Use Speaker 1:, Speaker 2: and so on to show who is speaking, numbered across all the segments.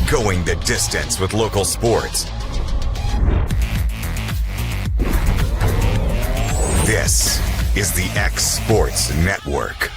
Speaker 1: Going the distance with local sports. This is the X Sports Network.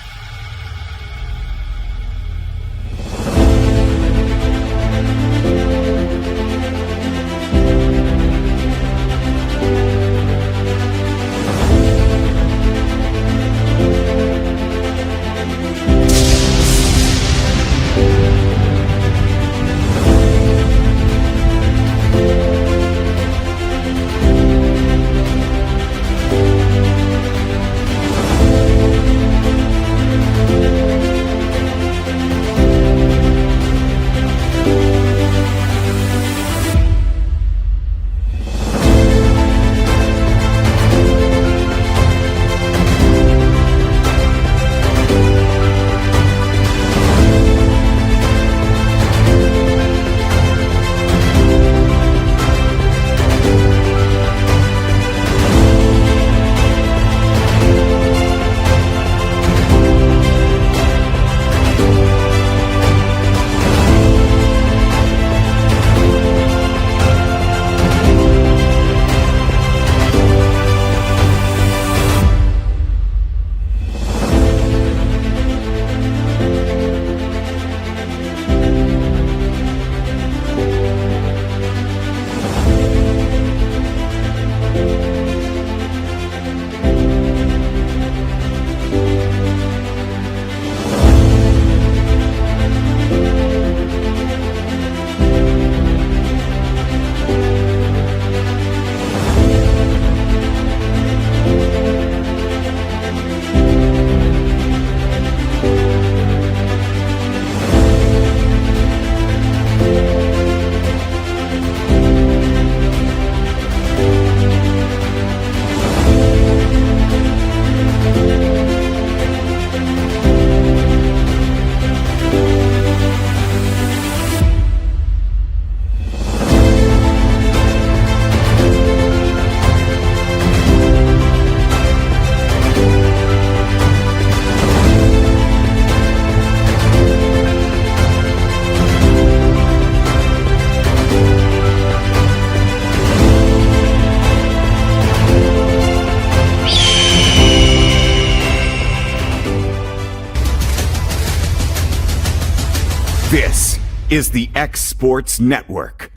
Speaker 1: This is the X Sports Network.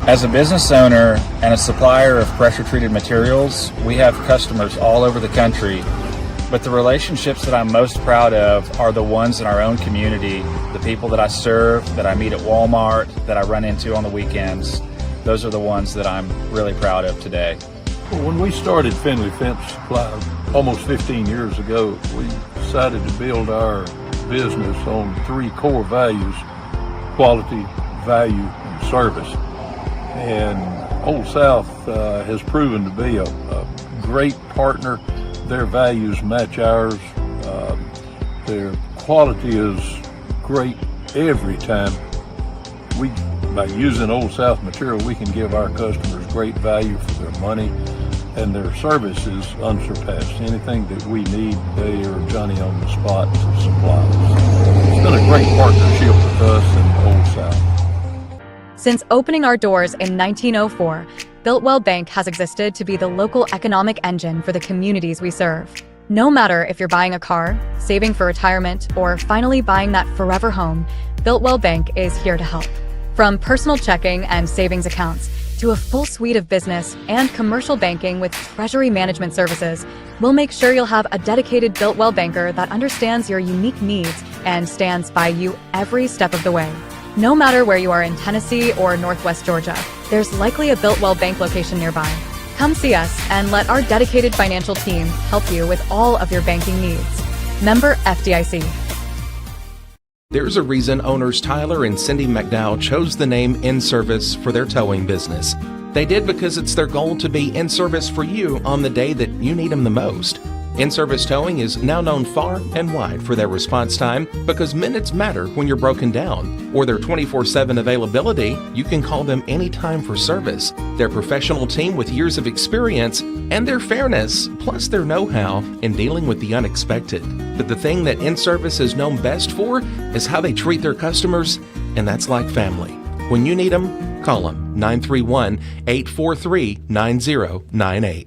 Speaker 2: As a business owner and a supplier of pressure-treated materials, we have customers all over the country, but the relationships that I'm most proud of are the ones in our own community, the people that I serve, that I meet at Walmart, that I run into on the weekends. Those are the ones that I'm really proud of today.
Speaker 3: Well, when we started Finley Fence Supply almost 15 years ago, we decided to build our business on three core values: quality, value, and service. And Old South has proven to be a great partner. Their values match ours. Their quality is great every time. By using Old South material, we can give our customers great value for their money, and their service is unsurpassed. Anything that we need, they are Johnny on the spot to supply us. It's been a great partnership with us and Old South.
Speaker 4: Since opening our doors in 1904, Builtwell Bank has existed to be the local economic engine for the communities we serve. No matter if you're buying a car, saving for retirement, or finally buying that forever home, Builtwell Bank is here to help. From personal checking and savings accounts to a full suite of business and commercial banking with treasury management services, we'll make sure you'll have a dedicated Builtwell banker that understands your unique needs and stands by you every step of the way. No matter where you are in Tennessee or Northwest Georgia, there's likely a Builtwell Bank location nearby. Come see us and let our dedicated financial team help you with all of your banking needs. Member FDIC.
Speaker 5: There's a reason owners Tyler and Cindy McDowell chose the name In Service for their towing business. They did because it's their goal to be in service for you on the day that you need them the most. In-service towing is now known far and wide for their response time because minutes matter when you're broken down, or their 24/7 availability. You can call them anytime for service. Their professional team with years of experience and their fairness, plus their know-how in dealing with the unexpected. But the thing that In-Service is known best for is how they treat their customers and that's like family. When you need them, call them 931-843-9098.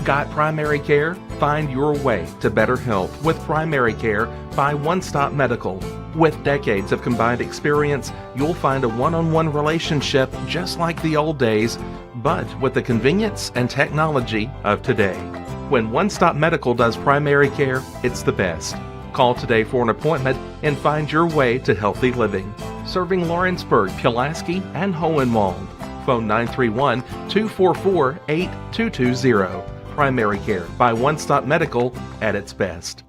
Speaker 5: Got primary care? Find your way to better health with primary care by One Stop Medical. With decades of combined experience, you'll find a one-on-one relationship just like the old days, but with the convenience and technology of today. When One Stop Medical does primary care, it's the best. Call today for an appointment and find your way to healthy living. Serving Lawrenceburg, Pulaski, and Hohenwald. Phone 931-244-8220. Primary care by One Stop Medical at its best.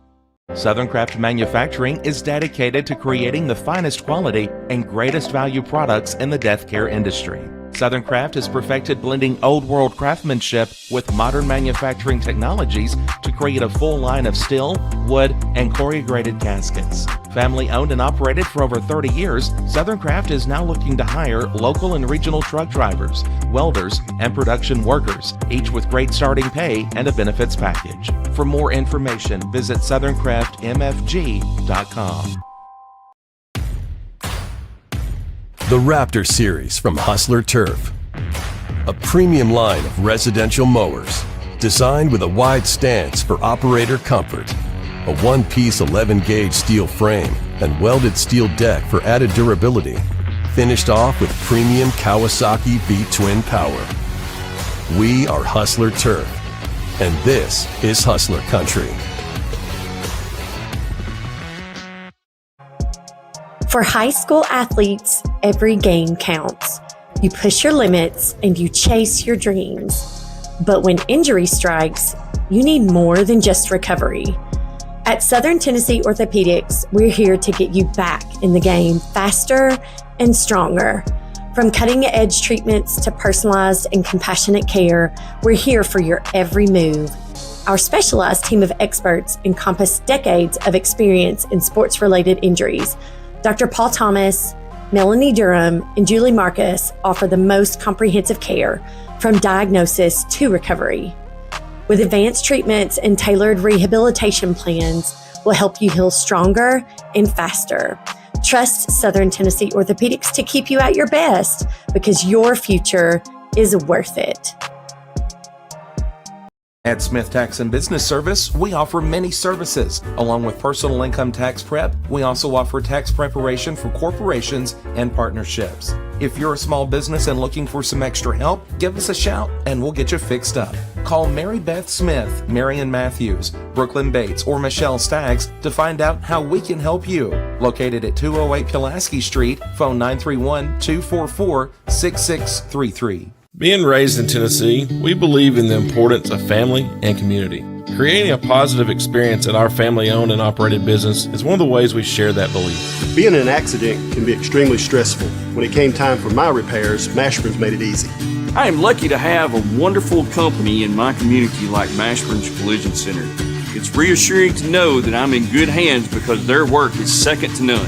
Speaker 5: Southern Craft Manufacturing is dedicated to creating the finest quality and greatest value products in the death care industry. Southern Craft has perfected blending old world craftsmanship with modern manufacturing technologies to create a full line of steel, wood, and corrugated caskets. Family owned and operated for over 30 years, Southern Craft is now looking to hire local and regional truck drivers, welders, and production workers, each with great starting pay and a benefits package. For more information, visit southerncraftmfg.com.
Speaker 6: The Raptor Series from Hustler Turf. A premium line of residential mowers designed with a wide stance for operator comfort, a one-piece 11-gauge steel frame and welded steel deck for added durability, finished off with premium Kawasaki V-twin power. We are Hustler Turf, and this is Hustler Country.
Speaker 7: For high school athletes, every game counts. You push your limits and you chase your dreams. But when injury strikes, you need more than just recovery. At Southern Tennessee Orthopedics, we're here to get you back in the game faster and stronger. From cutting-edge treatments to personalized and compassionate care, we're here for your every move. Our specialized team of experts encompass decades of experience in sports-related injuries. Dr. Paul Thomas, Melanie Durham, and Julie Marcus offer the most comprehensive care from diagnosis to recovery. With advanced treatments and tailored rehabilitation plans, we'll help you heal stronger and faster. Trust Southern Tennessee Orthopedics to keep you at your best because your future is worth it.
Speaker 5: At Smith Tax and Business Service, we offer many services. Along with personal income tax prep, we also offer tax preparation for corporations and partnerships. If you're a small business and looking for some extra help, give us a shout and we'll get you fixed up. Call Mary Beth Smith, Marion Matthews, Brooklyn Bates, or Michelle Staggs to find out how we can help you. Located at 208 Pulaski Street, phone 931-244-6633.
Speaker 8: Being raised in Tennessee, we believe in the importance of family and community. Creating a positive experience at our family-owned and operated business is one of the ways we share that belief.
Speaker 9: Being in an accident can be extremely stressful. When it came time for my repairs, Mashburn's made it easy.
Speaker 10: I am lucky to have a wonderful company in my community like Mashburn's Collision Center. It's reassuring to know that I'm in good hands because their work is second to none.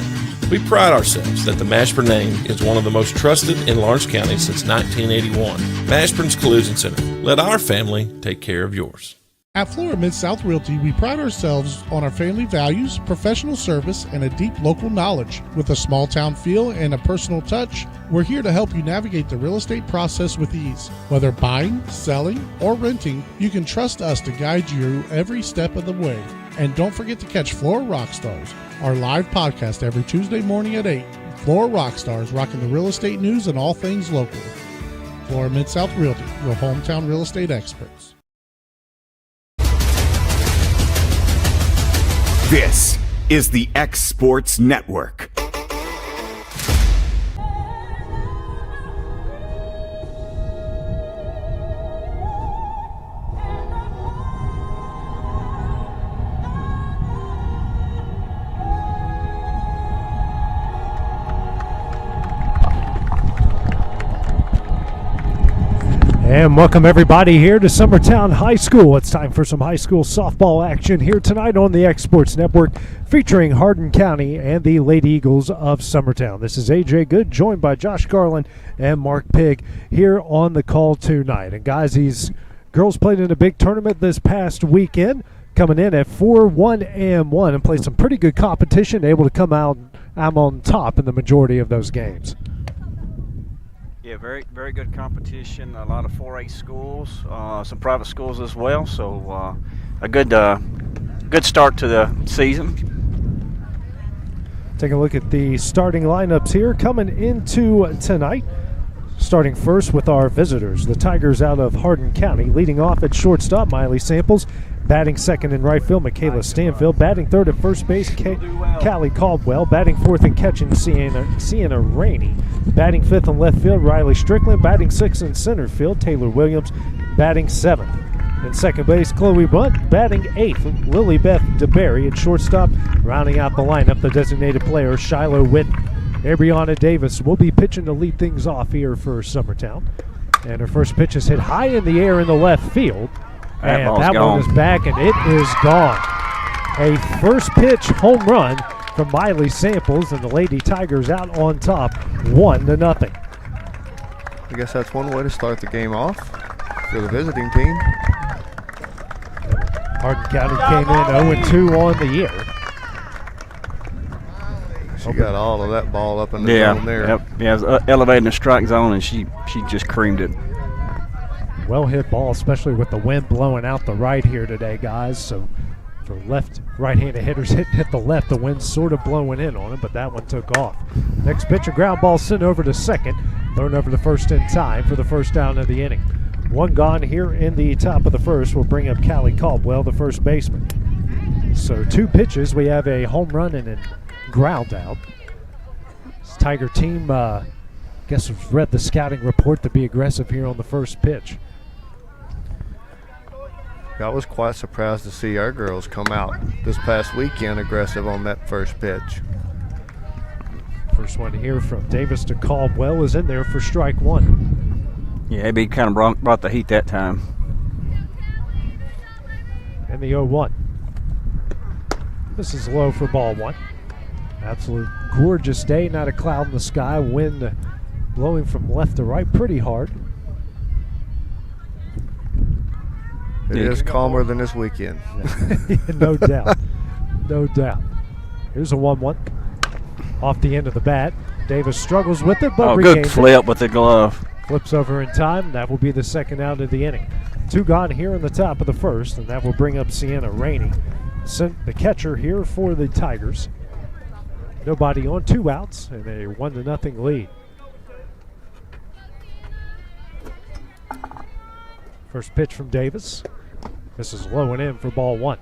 Speaker 8: We pride ourselves that the Mashburn name is one of the most trusted in Lawrence County since 1981. Mashburn's Collision Center. Let our family take care of yours.
Speaker 11: At Florida Mid-South Realty, we pride ourselves on our family values, professional service, and a deep local knowledge. With a small town feel and a personal touch, we're here to help you navigate the real estate process with ease. Whether buying, selling, or renting, you can trust us to guide you every step of the way. And don't forget to catch Florida Rockstars, our live podcast every Tuesday morning at 8. Florida Rockstars, rocking the real estate news and all things local. Florida Mid-South Realty, your hometown real estate experts.
Speaker 1: This is the X Sports Network.
Speaker 12: And welcome everybody here to Summertown High School. It's time for some high school softball action here tonight on the X Sports Network, featuring Hardin County and the Lady Eagles of Summertown. This is AJ Good, joined by Josh Garland and Mark Pigg here on the call tonight. And guys, these girls played in a big tournament this past weekend, coming in at 4-1-1 and played some pretty good competition, able to come out on top in the majority of those games.
Speaker 13: Yeah, very, very good competition. A lot of 4A schools, some private schools as well. So a good start to the season.
Speaker 12: Take a look at the starting lineups here coming into tonight. Starting first with our visitors, the Tigers out of Hardin County. Leading off at shortstop, Miley Samples. Batting second in right field, Michaela Stanfield. Batting third at first base, Callie Caldwell. Batting fourth and catching, Sienna Rainey. Batting fifth in left field, Riley Strickland. Batting sixth in center field, Taylor Williams. Batting seventh in second base, Chloe Bunt. Batting eighth, Lily Beth DeBerry. At shortstop, rounding out the lineup, the designated player, Shiloh Whitten. Ariana Davis will be pitching to lead things off here for Summertown. And her first pitch is hit high in the air in the left field. And that one is back, and it is gone. A first pitch home run from Miley Samples, and the Lady Tigers out on top, 1-0.
Speaker 14: I guess that's one way to start the game off for the visiting team.
Speaker 12: Hardin County came in 0-2 on the year.
Speaker 14: She got all of that ball up in the zone there.
Speaker 13: Yeah, it was elevating the strike zone, and she just creamed it.
Speaker 12: Well hit ball, especially with the wind blowing out the right here today, guys. So for right-handed hitters hit the left, the wind's sort of blowing in on it, but that one took off. Next pitch, a ground ball sent over to second, thrown over to first in time for the first down of the inning. One gone here in the top of the first will bring up Callie Caldwell, the first baseman. So two pitches, we have a home run and a ground out. This Tiger team, guess we've read the scouting report to be aggressive here on the first pitch.
Speaker 14: I was quite surprised to see our girls come out this past weekend aggressive on that first pitch.
Speaker 12: First one here from Davis to Caldwell is in there for strike one.
Speaker 13: Yeah, AB kind of brought the heat that time.
Speaker 12: And the 0-1. This is low for ball one. Absolute gorgeous day, not a cloud in the sky. Wind blowing from left to right pretty hard.
Speaker 14: It is calmer than this weekend.
Speaker 12: No doubt. No doubt. Here's a 1-1. Off the end of the bat. Davis struggles with it, but regains
Speaker 13: good flip with the glove.
Speaker 12: Flips over in time. That will be the second out of the inning. Two gone here in the top of the first, and that will bring up Sienna Rainey. The catcher here for the Tigers. Nobody on, 2 outs, and a 1-0 lead. First pitch from Davis. This is low and in for ball one.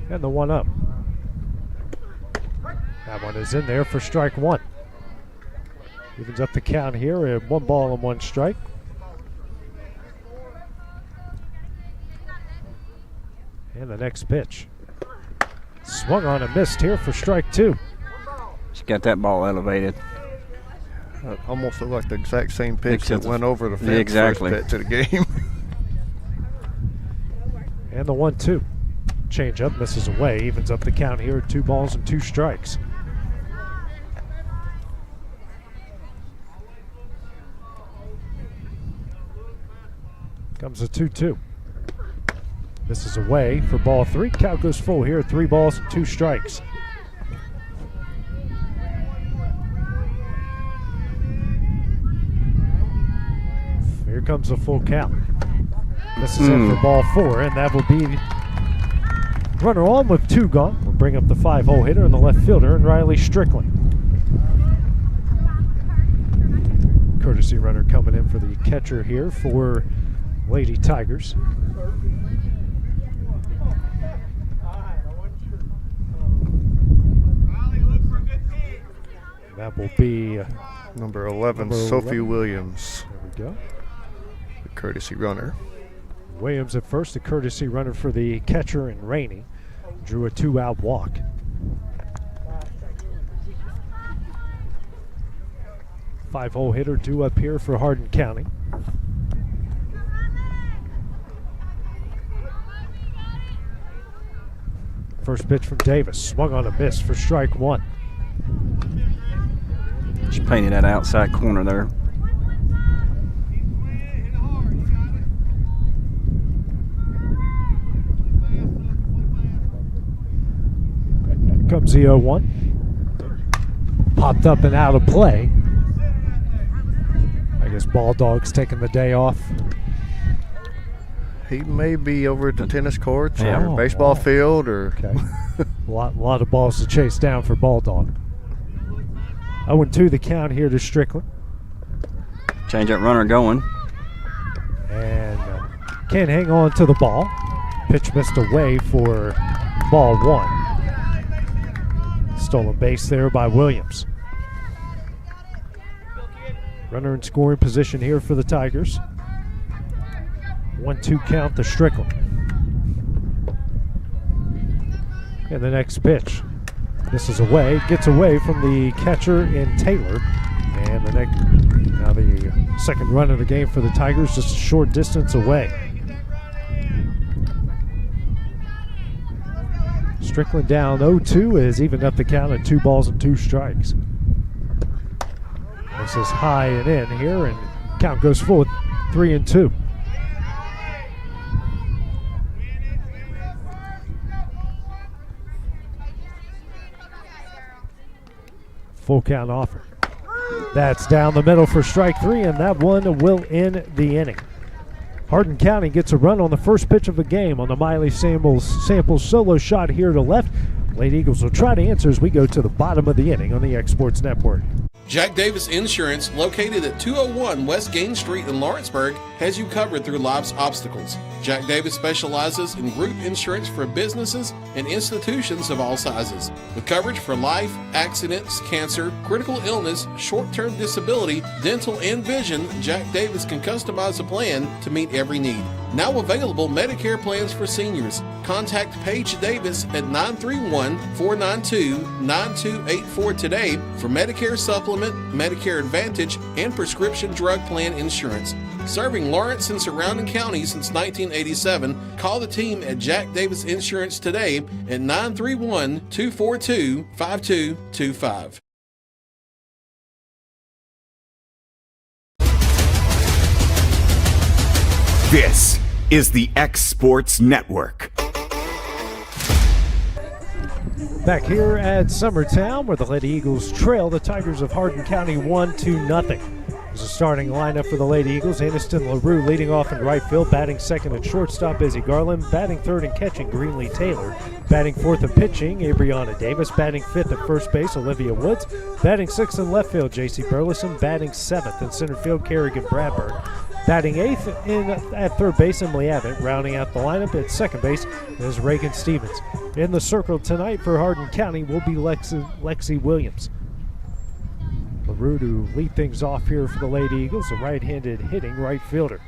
Speaker 12: And the 1-0. That one is in there for strike one. Evens up the count here at 1 ball and 1 strike. And the next pitch. Swung on and missed here for strike two.
Speaker 13: She got that ball elevated.
Speaker 14: Almost looked like the exact same pitch that went over the fence
Speaker 13: exactly.
Speaker 14: First pitch of the game.
Speaker 12: And the 1-2. Change up, misses away. Evens up the count here at 2 balls and 2 strikes. Comes a 2-2. Misses away for ball 3. Count goes full here, 3 balls and 2 strikes. Here comes a full count. This is in for ball 4, and that will be runner on with 2 gone. We'll bring up the 5-hole hitter and the left fielder, and Riley Strickland. Courtesy runner coming in for the catcher here for Lady Tigers. That will be
Speaker 14: number 11, Sophie Williams.
Speaker 12: There we go.
Speaker 14: The courtesy runner.
Speaker 12: Williams at first, the courtesy runner for the catcher, and Rainey drew a 2-out walk. 5-hole hitter due up here for Hardin County. First pitch from Davis, swung on a miss for strike one.
Speaker 13: Just painted that outside corner there.
Speaker 12: Comes the 0-1. Popped up and out of play. I guess Ball Dog's taking the day off.
Speaker 14: He may be over at the tennis courts or baseball field or.
Speaker 12: Okay. a lot of balls to chase down for Ball Dog. 0-2 the count here to Strickland.
Speaker 13: Change that runner going.
Speaker 12: And can't hang on to the ball. Pitch missed away for ball one. Stolen base there by Williams. Runner in scoring position here for the Tigers. 1-2 count to Strickland. And the next pitch. This is away, gets away from the catcher in Taylor. And now the second run of the game for the Tigers, just a short distance away. Strickland down 0-2 is evened up the count at 2 balls and 2 strikes. This is high and in here, and count goes full with 3-2. Full count offer. That's down the middle for strike 3, and that one will end the inning. Hardin County gets a run on the first pitch of the game on the Miley Samples solo shot here to left. Lady Eagles will try to answer as we go to the bottom of the inning on the X Sports Network.
Speaker 5: Jack Davis Insurance, located at 201 West Gain Street in Lawrenceburg, has you covered through life's obstacles. Jack Davis specializes in group insurance for businesses and institutions of all sizes. With coverage for life, accidents, cancer, critical illness, short-term disability, dental, and vision, Jack Davis can customize a plan to meet every need. Now available Medicare plans for seniors. Contact Paige Davis at 931-492-9284 today for Medicare Supplement, Medicare Advantage, and prescription drug plan insurance. Serving Lawrence and surrounding counties since 1987, call the team at Jack Davis Insurance today at 931-242-5225.
Speaker 1: This is the X Sports Network.
Speaker 12: Back here at Summertown, where the Lady Eagles trail the Tigers of Hardin County 1-0. There's a starting lineup for the Lady Eagles. Aniston LaRue leading off in right field, batting second at shortstop, Izzy Garland, batting third and catching, Greenlee Taylor, batting fourth and pitching, Abriana Davis, batting fifth at first base, Olivia Woods, batting sixth in left field, J.C. Burleson, batting seventh in center field, Kerrigan Bradburn, batting eighth at third base, Emily Abbott. Rounding out the lineup at second base is Reagan Stevens. In the circle tonight for Hardin County will be Lexi Williams. LaRue to lead things off here for the Lady Eagles, a right-handed hitting right fielder.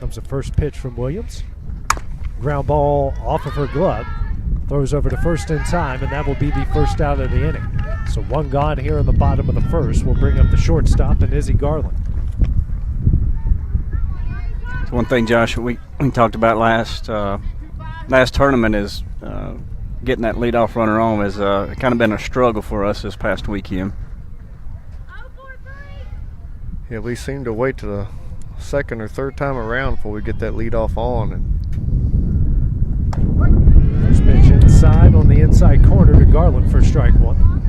Speaker 12: Comes the first pitch from Williams. Ground ball off of her glove. Throws over to first in time, and that will be the first out of the inning. So one gone here in the bottom of the first will bring up the shortstop and Izzy Garland.
Speaker 13: One thing, Josh, we talked about last tournament is getting that leadoff runner on has kind of been a struggle for us this past weekend.
Speaker 14: Yeah, we seem to wait to the second or third time around before we get that leadoff on.
Speaker 12: First pitch inside on the inside corner to Garland for strike one.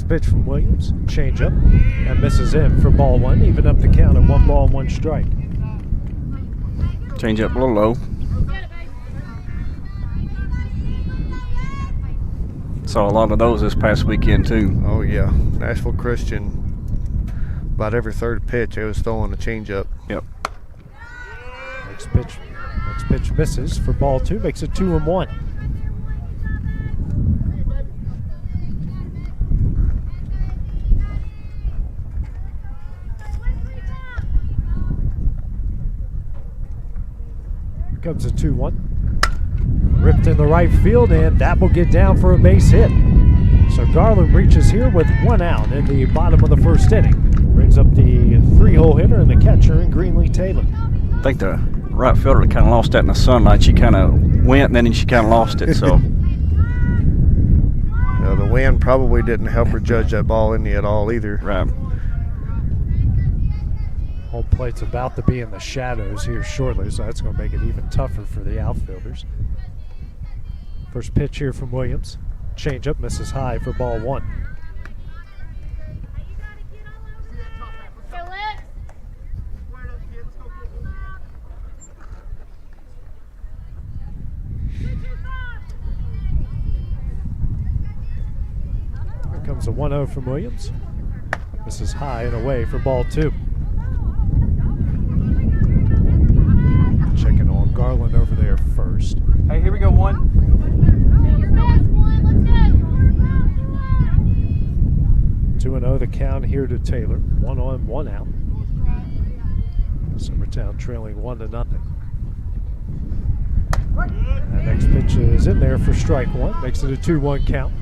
Speaker 12: Pitch from Williams, change up, and misses in for ball one, even up the count at 1 ball, 1 strike.
Speaker 13: Change up a little low. Saw a lot of those this past weekend too.
Speaker 14: Oh yeah, Nashville Christian, about every third pitch, it was throwing a change up.
Speaker 13: Yep.
Speaker 12: Next pitch misses for ball 2, makes it 2-1. Comes a 2-1. Ripped in the right field, and that will get down for a base hit. So Garland reaches here with 1 out in the bottom of the first inning. Brings up the 3-hole hitter and the catcher in Greenlee Taylor.
Speaker 13: I think the right fielder kind of lost that in the sunlight. She kind of went, and then she kind of lost it. So
Speaker 14: The wind probably didn't help her judge that ball in at all either.
Speaker 13: Right.
Speaker 12: Home plate's about to be in the shadows here shortly, so that's going to make it even tougher for the outfielders. First pitch here from Williams. Changeup misses high for ball 1. Here comes a 1-0 from Williams. Misses high and away for ball 2. Checking on Garland over there first.
Speaker 2: Hey, here we go, 1.
Speaker 12: 2-0 the count here to Taylor. 1 on, 1 out. Summertown trailing 1-0. That next pitch is in there for strike 1. Makes it a 2-1 count.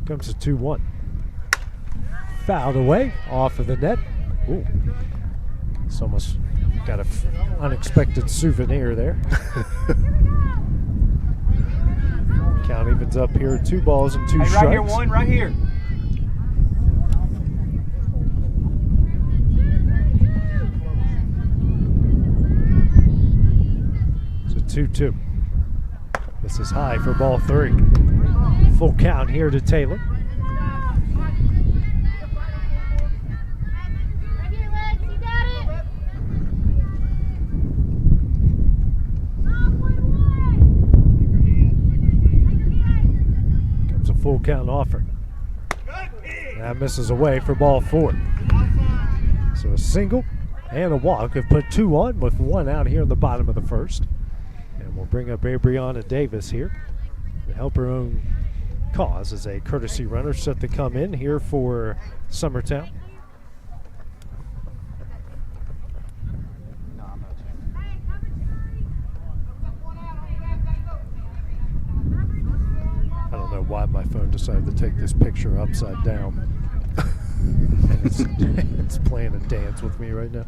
Speaker 12: Comes a 2-1. Fouled away off of the net. Ooh. It's almost got an unexpected souvenir there. Count evens up here. 2 balls and 2 strikes.
Speaker 2: Right here, 1, right here.
Speaker 12: It's a 2-2. This is high for ball 3. Full count here to Taylor. Comes a full count offer. That misses away for ball 4. So a single and a walk have put 2 on with 1 out here in the bottom of the first. And we'll bring up Abriana Davis here to help her own cause as a courtesy runner set to come in here for Summertown. I don't know why my phone decided to take this picture upside down. And it's playing a dance with me right now.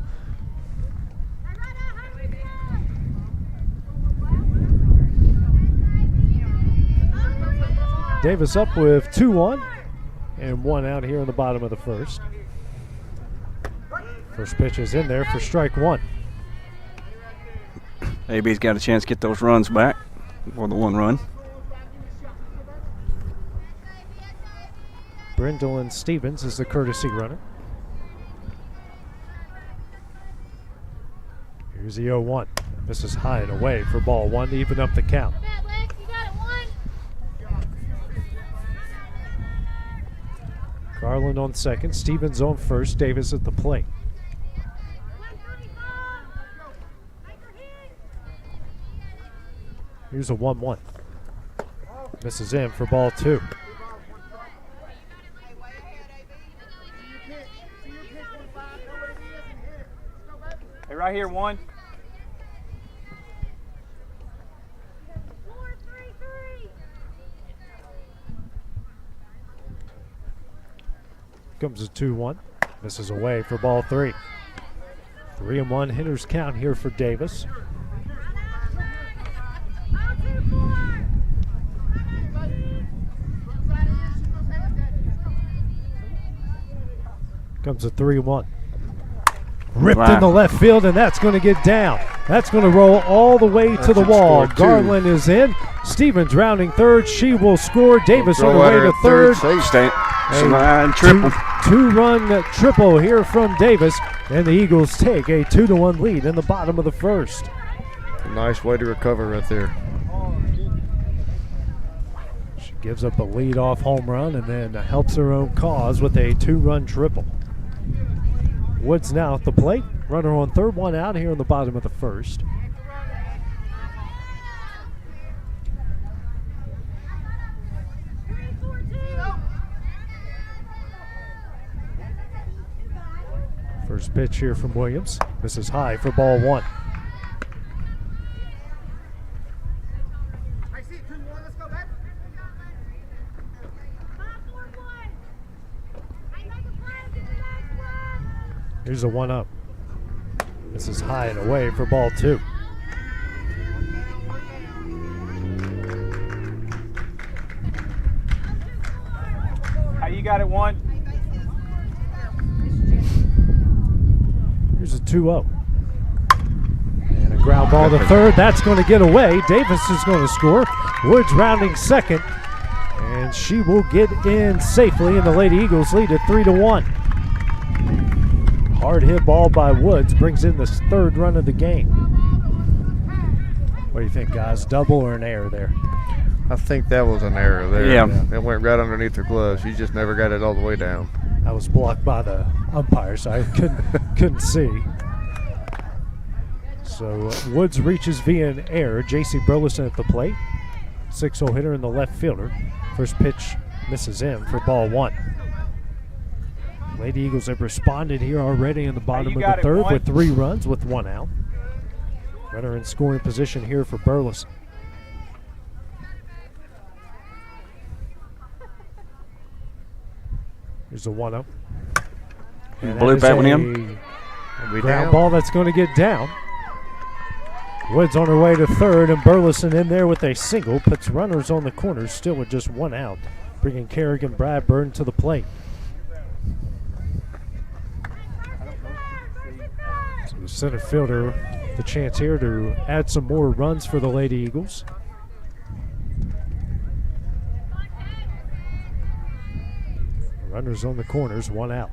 Speaker 12: Davis up with 2 on and 1 out here in the bottom of the first. First pitch is in there for strike 1.
Speaker 13: AB's got a chance to get those runs back, or the 1 run.
Speaker 12: Brindlin Stevens is the courtesy runner. Here's the 0-1. This is high and away for ball 1 to even up the count. Garland on second, Stevens on first, Davis at the plate. Here's a 1-1. Misses in for ball 2.
Speaker 2: Hey, right here, 1.
Speaker 12: Comes a 2-1. Misses away for ball 3. 3-1 hitters count here for Davis. Comes a 3-1. Ripped in the left field, and that's going to get down. That's going to roll all the way to the wall. Garland is in. Stevens rounding third. She will score. Davis on the way to third.
Speaker 13: Triple.
Speaker 12: 2-run triple here from Davis, and the Eagles take a 2-1 lead in the bottom of the first.
Speaker 14: Nice way to recover right there.
Speaker 12: She gives up a lead-off home run and then helps her own cause with a 2-run triple. Woods now at the plate. Runner on third, 1 out here in the bottom of the first. First pitch here from Williams. Misses high for ball 1. Here's a 1-0. This is high and away for ball 2.
Speaker 2: How you got it, 1?
Speaker 12: Here's a 2-0. And a ground ball to third. That's going to get away. Davis is going to score. Woods rounding second. And she will get in safely, and the Lady Eagles lead at 3-1. Hard hit ball by Woods brings in the third run of the game. What do you think, guys? Double or an error there?
Speaker 14: I think that was an error there.
Speaker 10: Yeah.
Speaker 14: It went right underneath her glove. She just never got it all the way down.
Speaker 12: That was blocked by the umpire, so I couldn't see. So Woods reaches via an error. J.C. Burleson at the plate. 6-0 hitter in the left fielder. First pitch misses in for ball 1. Lady Eagles have responded here already in the bottom of the third with 3 runs with 1 out. Runner in scoring position here for Burleson. Here's a 1-0.
Speaker 10: Blue bat with him.
Speaker 12: Ground ball that's going to get down. Woods on her way to third, and Burleson in there with a single. Puts runners on the corners, still with just 1 out, bringing Kerrigan Bradburn to the plate. So the center fielder, the chance here to add some more runs for the Lady Eagles. Runners on the corners, 1 out.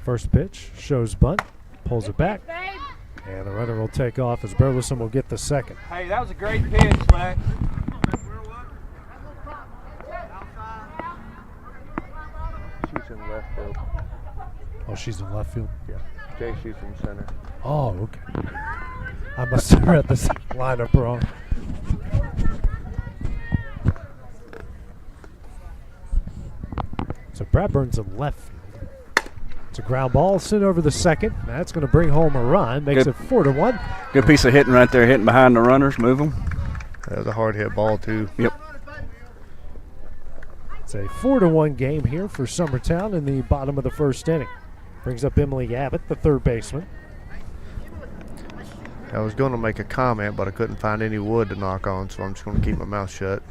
Speaker 12: First pitch, shows bunt, pulls it back, and the runner will take off as Burleson will get the second.
Speaker 2: Hey, that was a great pitch, Lex.
Speaker 14: She's in left field.
Speaker 12: Oh, she's in left field?
Speaker 14: Yeah. JC's in center.
Speaker 12: Oh, okay. I must have read this lineup wrong. So Bradburn's in left field. It's a ground ball sent over the second. That's going to bring home a run. Makes it 4-1.
Speaker 10: Good piece of hitting right there, hitting behind the runners, move them.
Speaker 14: That was a hard hit ball, too.
Speaker 10: Yep.
Speaker 12: It's a 4-1 game here for Summertown in the bottom of the first inning. Brings up Emily Abbott, the third baseman.
Speaker 14: I was going to make a comment, but I couldn't find any wood to knock on, so I'm just going to keep my mouth shut.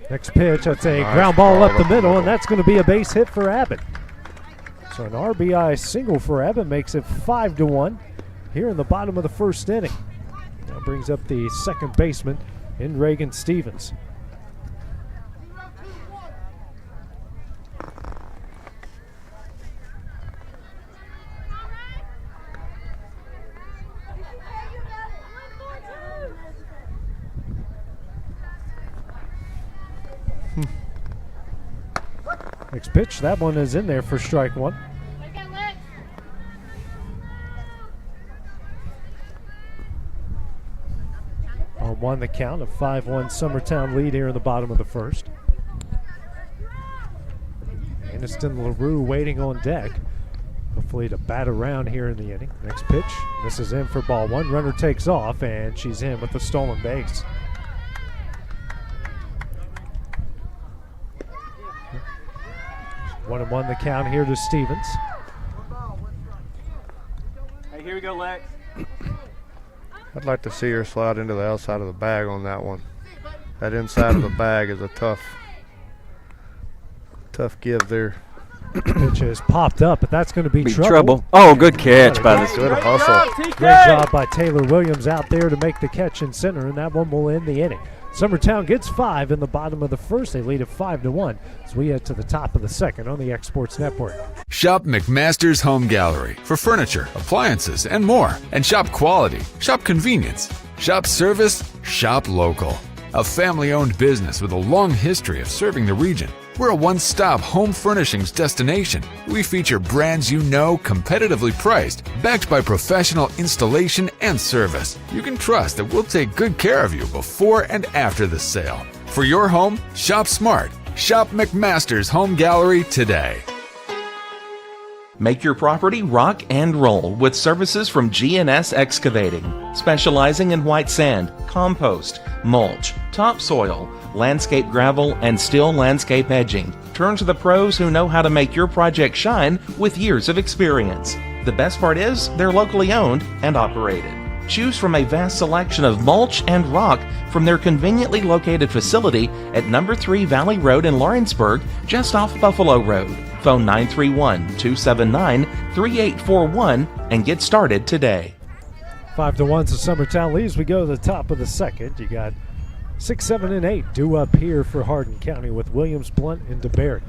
Speaker 12: Next pitch, that's a ground ball up the middle, and that's going to be a base hit for Abbott. So an RBI single for Abbott makes it 5-1 here in the bottom of the first inning. That brings up the second baseman in Reagan Stevens. Next pitch, that one is in there for strike 1. On 1 the count, a 5-1 Summertown lead here in the bottom of the first. Aniston LaRue waiting on deck, hopefully to bat around here in the inning. Next pitch, this is in for ball 1. Runner takes off, and she's in with the stolen base. One and one the count here to Stevens.
Speaker 2: Hey, here we go, Lex.
Speaker 14: I'd like to see her slide into the outside of the bag on that one. That inside of the bag is a tough give there.
Speaker 12: Pitch has popped up, but that's going to be
Speaker 10: trouble. Oh, good catch by the
Speaker 14: good hustle.
Speaker 12: Great job by Taylor Williams out there to make the catch in center, and that one will end the inning. Summertown gets 5 in the bottom of the first. They lead it 5-1 as we head to the top of the second on the Exports Network.
Speaker 15: Shop McMaster's Home Gallery for furniture, appliances, and more. And shop quality, shop convenience, shop service, shop local. A family-owned business with a long history of serving the region. We're a one-stop home furnishings destination. We feature brands you know, competitively priced, backed by professional installation and service. You can trust that we'll take good care of you before and after the sale. For your home, shop smart. Shop McMaster's Home Gallery today.
Speaker 5: Make your property rock and roll with services from G&S Excavating, specializing in white sand, compost, mulch, topsoil, landscape gravel, and steel landscape edging. Turn to the pros who know how to make your project shine with years of experience. The best part is they're locally owned and operated. Choose from a vast selection of mulch and rock from their conveniently located facility at number 3 Valley Road in Lawrenceburg, just off Buffalo Road. Phone 931-279-3841 and get started today.
Speaker 12: 5-1 to Summertown leads. We go to the top of the second. You got 6, 7, and 8 due up here for Hardin County with Williams, Blunt, and DeBerry.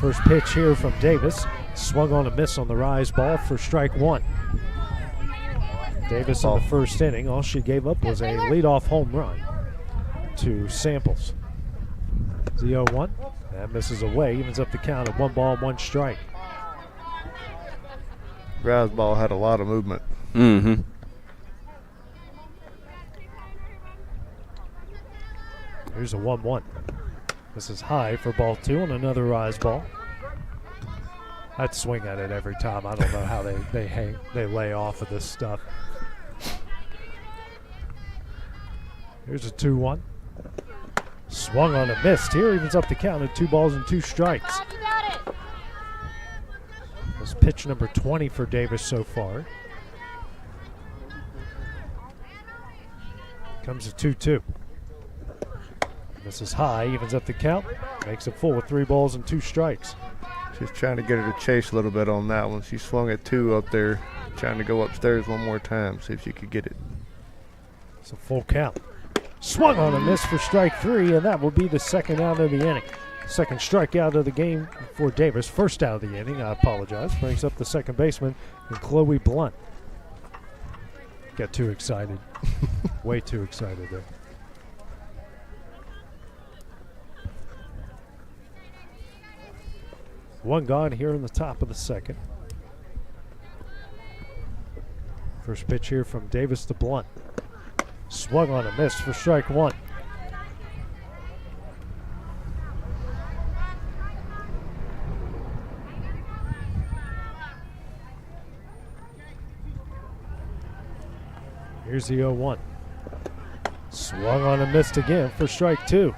Speaker 12: First pitch here from Davis. Swung on a miss on the rise ball for strike one. Davis in the first inning, all she gave up was a leadoff home run to Samples. 0-1. That misses away, evens up the count at 1 ball, 1 strike.
Speaker 14: Rise ball had a lot of movement.
Speaker 13: Mm-hmm.
Speaker 12: Here's a 1-1. This is high for ball 2 and another rise ball. I'd swing at it every time. I don't know how they lay off of this stuff. Here's a 2-1. Swung on a missed. Here evens up the count at 2 balls and 2 strikes. That's pitch number 20 for Davis so far. Comes a 2-2. This is high, evens up the count, makes it full with 3 balls and 2 strikes.
Speaker 14: She's trying to get her to chase a little bit on that one. She swung at 2 up there, trying to go upstairs one more time, see if she could get it.
Speaker 12: It's a full count. Swung on a miss for strike 3, and that will be the second out of the inning. Second strikeout of the game for Davis. First out of the inning, I apologize. Brings up the second baseman, and Chloe Blunt. Got too excited. Way too excited there. One gone here in the top of the second. First pitch here from Davis to Blunt. Swung on a miss for strike 1. Here's the 0-1. Swung on and missed again for strike 2.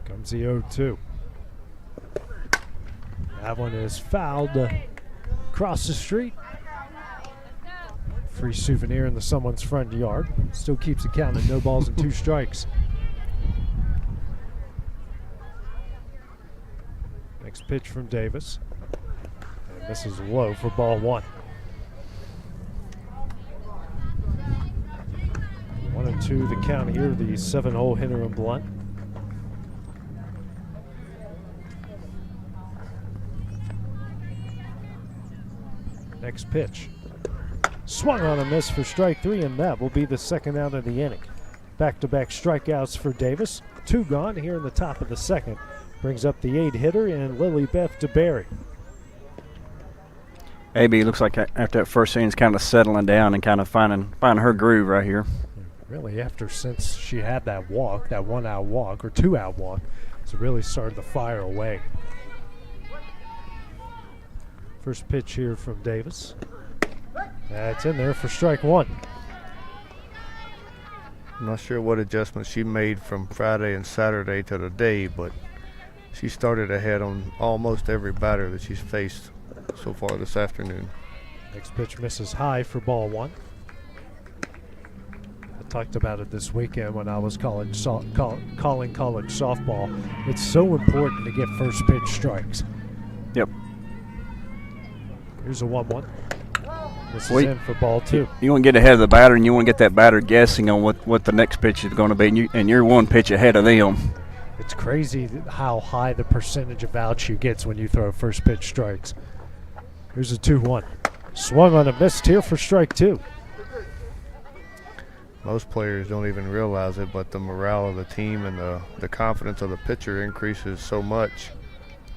Speaker 12: Comes the 0-2. That one is fouled across the street. Free souvenir in someone's front yard. Still keeps the count at no balls and 2 strikes. Next pitch from Davis. And this is low for ball 1. 1-2 the count here, the 7-hole hitter and Blunt. Next pitch. Swung on a miss for strike 3, and that will be the second out of the inning. Back-to-back strikeouts for Davis. 2 gone here in the top of the second. Brings up the 8 hitter and Lily Beth DeBerry.
Speaker 13: AB looks like after that first inning's kind of settling down and kind of finding her groove right here.
Speaker 12: Really, since she had that walk, that 1-out walk or 2-out walk, it's really started to fire away. First pitch here from Davis. That's in there for strike 1.
Speaker 14: I'm not sure what adjustments she made from Friday and Saturday to today, but she started ahead on almost every batter that she's faced so far this afternoon.
Speaker 12: Next pitch misses high for ball 1. I talked about it this weekend when I was calling college softball. It's so important to get first pitch strikes.
Speaker 13: Yep.
Speaker 12: Here's a 1-1. This is in for ball 2.
Speaker 13: You want to get ahead of the batter, and you want to get that batter guessing on what the next pitch is going to be, and you're 1 pitch ahead of them.
Speaker 12: It's crazy how high the percentage of outs you get when you throw first pitch strikes. Here's a 2-1. Swung on a missed here for strike 2.
Speaker 14: Most players don't even realize it, but the morale of the team and the confidence of the pitcher increases so much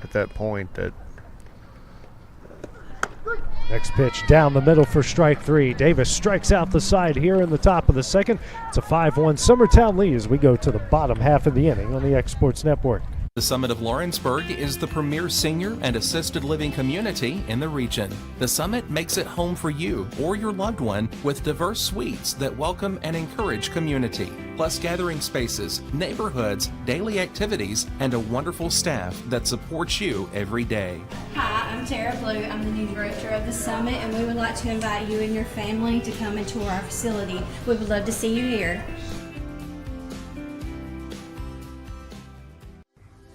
Speaker 14: at that point that.
Speaker 12: Next pitch down the middle for strike 3. Davis strikes out the side here in the top of the second. It's a 5-1 Summertown lead as we go to the bottom half of the inning on the X Sports Network.
Speaker 5: The Summit of Lawrenceburg is the premier senior and assisted living community in the region. The Summit makes it home for you or your loved one with diverse suites that welcome and encourage community, plus gathering spaces, neighborhoods, daily activities, and a wonderful staff that supports you every day.
Speaker 16: Hi, I'm Tara Blue. I'm the new director of the Summit, and we would like to invite you and your family to come and tour our facility. We would love to see you here.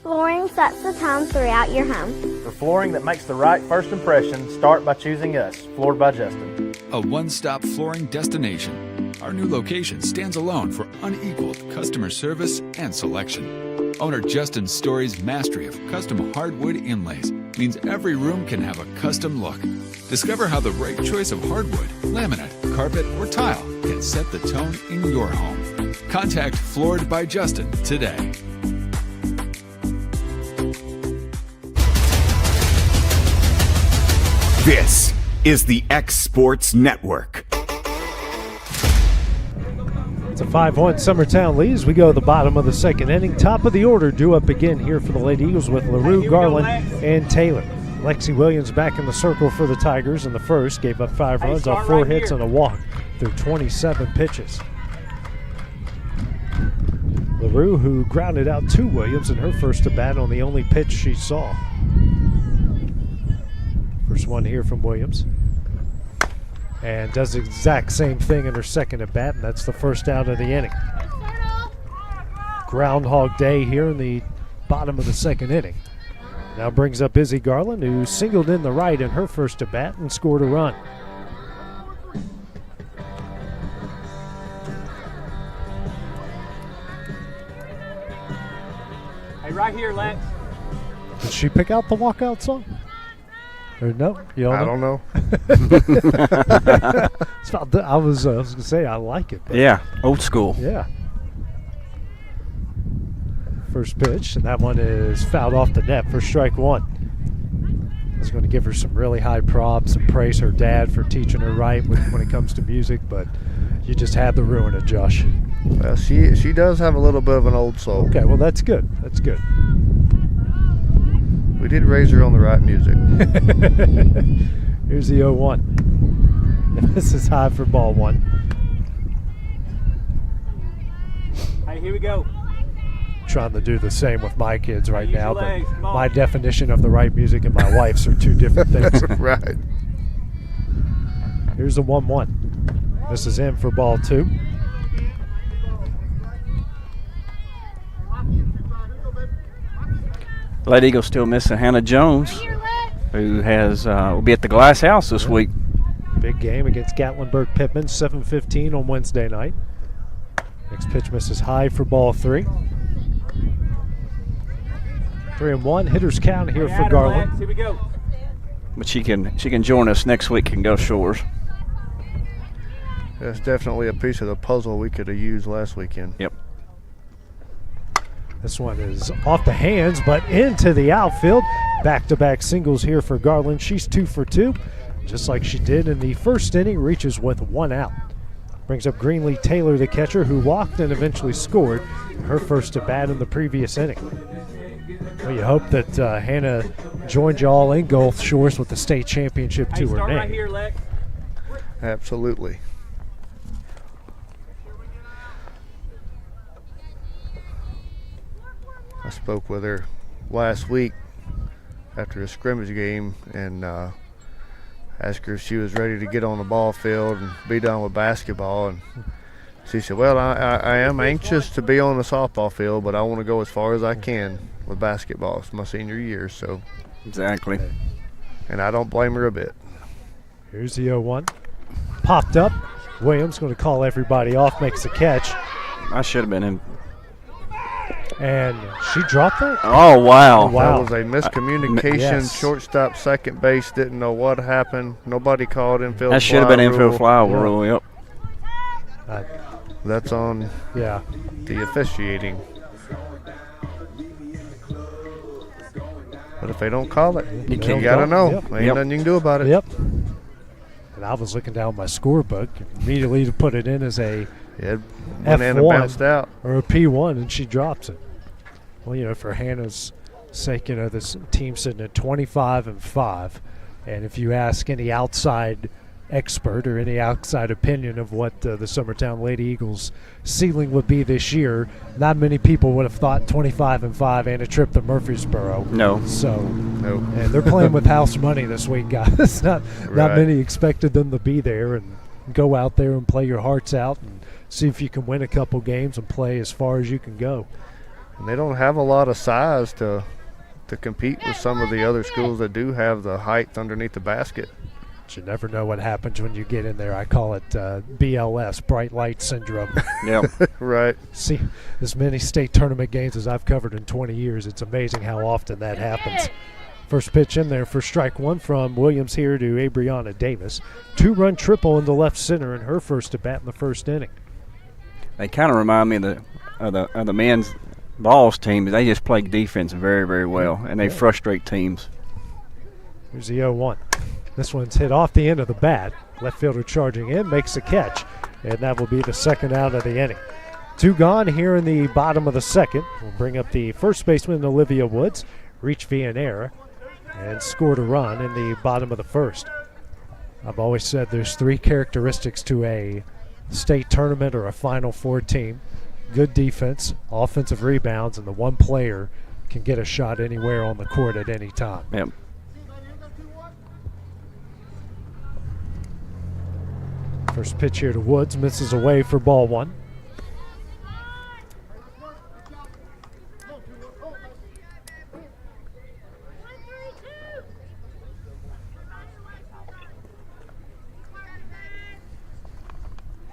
Speaker 17: Flooring sets the tone throughout your home.
Speaker 18: For flooring that makes the right first impression, start by choosing us, Floored by Justin.
Speaker 15: A one-stop flooring destination. Our new location stands alone for unequaled customer service and selection. Owner Justin Story's mastery of custom hardwood inlays means every room can have a custom look. Discover how the right choice of hardwood, laminate, carpet, or tile can set the tone in your home. Contact Floored by Justin today.
Speaker 1: This is the X Sports Network.
Speaker 12: It's a 5-1 Summertown lead as we go to the bottom of the second inning. Top of the order due up again here for the Lady Eagles with LaRue, Garland, and Taylor. Lexi Williams back in the circle for the Tigers in the first. Gave up 5 runs off 4 hits and a walk through 27 pitches. LaRue, who grounded out 2 Williams in her first at bat on the only pitch she saw. First one here from Williams. And does the exact same thing in her second at bat, and that's the first out of the inning. Groundhog Day here in the bottom of the second inning. Now brings up Izzy Garland, who singled in the right in her first at bat and scored a run.
Speaker 18: Hey, right here, Lex.
Speaker 12: Did she pick out the walkout song? Or no? You
Speaker 14: I don't know.
Speaker 12: It's about I was going to say I like it.
Speaker 13: Yeah, old school.
Speaker 12: Yeah. First pitch, and that one is fouled off the net for strike 1. I was going to give her some really high props and praise her dad for teaching her right when it comes to music, but you just had to ruin it, Josh.
Speaker 14: Well, she does have a little bit of an old soul.
Speaker 12: Okay, well that's good. That's good.
Speaker 14: We did raise her on the right music.
Speaker 12: Here's the 0-1. This is high for ball 1.
Speaker 18: Hey, here we go.
Speaker 12: Trying to do the same with my kids right now, but my definition of the right music and my wife's are 2 different things.
Speaker 14: Right.
Speaker 12: Here's the 1-1. This is in for ball 2.
Speaker 13: Lady Eagles still missing Hannah Jones, who will be at the Glass House this week.
Speaker 12: Big game against Gatlinburg Pittman, 7:15 on Wednesday night. Next pitch misses high for ball 3. 3-1. Hitters count here for Garland.
Speaker 18: Here we go.
Speaker 13: But she can join us next week in Gulf Shores.
Speaker 14: That's definitely a piece of the puzzle we could have used last weekend.
Speaker 13: Yep.
Speaker 12: This one is off the hands, but into the outfield. Back-to-back singles here for Garland. She's 2 for 2, just like she did in the first inning. Reaches with 1 out. Brings up Greenlee Taylor, the catcher, who walked and eventually scored her first at bat in the previous inning. Well, you hope that Hannah joined you all in Gulf Shores with the state championship to her name.
Speaker 18: Right here, Lex.
Speaker 14: Absolutely. I spoke with her last week after a scrimmage game and asked her if she was ready to get on the ball field and be done with basketball. And she said, well, I am anxious to be on the softball field, but I want to go as far as I can with basketball. It's my senior year, so.
Speaker 13: Exactly.
Speaker 14: And I don't blame her a bit.
Speaker 12: Here's the 0-1. Popped up. Williams going to call everybody off, makes the catch.
Speaker 13: I should have been in.
Speaker 12: And she dropped it.
Speaker 10: Oh, wow.
Speaker 14: That was a miscommunication.
Speaker 12: Yes.
Speaker 14: Shortstop, second base didn't know what happened. Nobody called infield.
Speaker 10: That should have been infield fly rule. Yep.
Speaker 14: That's on the officiating. But if they don't call it, you got to know.
Speaker 12: Yep.
Speaker 14: Ain't nothing you can do about it.
Speaker 12: Yep. And I was looking down my scorebook immediately to put it in as a
Speaker 14: went in and bounced out.
Speaker 12: or a P1, and she drops it. Well, for Hannah's sake, this team's sitting at 25-5, and if you ask any outside expert or any outside opinion of what the Summertown Lady Eagles ceiling would be this year, not many people would have thought 25-5 and a trip to Murfreesboro.
Speaker 10: No.
Speaker 12: So, and they're playing with house money this week, guys. Not many expected them to be there and go out there and play your hearts out and see if you can win a couple games and play as far as you can go.
Speaker 14: And they don't have a lot of size to compete with some of the other schools that do have the height underneath the basket.
Speaker 12: But you never know what happens when you get in there. I call it BLS, bright light syndrome.
Speaker 10: Yeah.
Speaker 14: Right.
Speaker 12: See, as many state tournament games as I've covered in 20 years, it's amazing how often that happens. First pitch in there for strike one from Williams here to Abriana Davis. 2-run triple in the left center in her first at bat in the first inning.
Speaker 13: They kind of remind me of the men's balls team. They just play defense very, very well, and they frustrate teams.
Speaker 12: Here's the 0-1. This one's hit off the end of the bat. Left fielder charging in, makes a catch, and that will be the second out of the inning. 2 gone here in the bottom of the second. We'll bring up the first baseman, Olivia Woods, reach via an error, and scored a run in the bottom of the first. I've always said there's 3 characteristics to a state tournament or a Final Four team. Good defense, offensive rebounds, and the one player can get a shot anywhere on the court at any time.
Speaker 13: Yep.
Speaker 12: First pitch here to Woods, misses away for ball 1.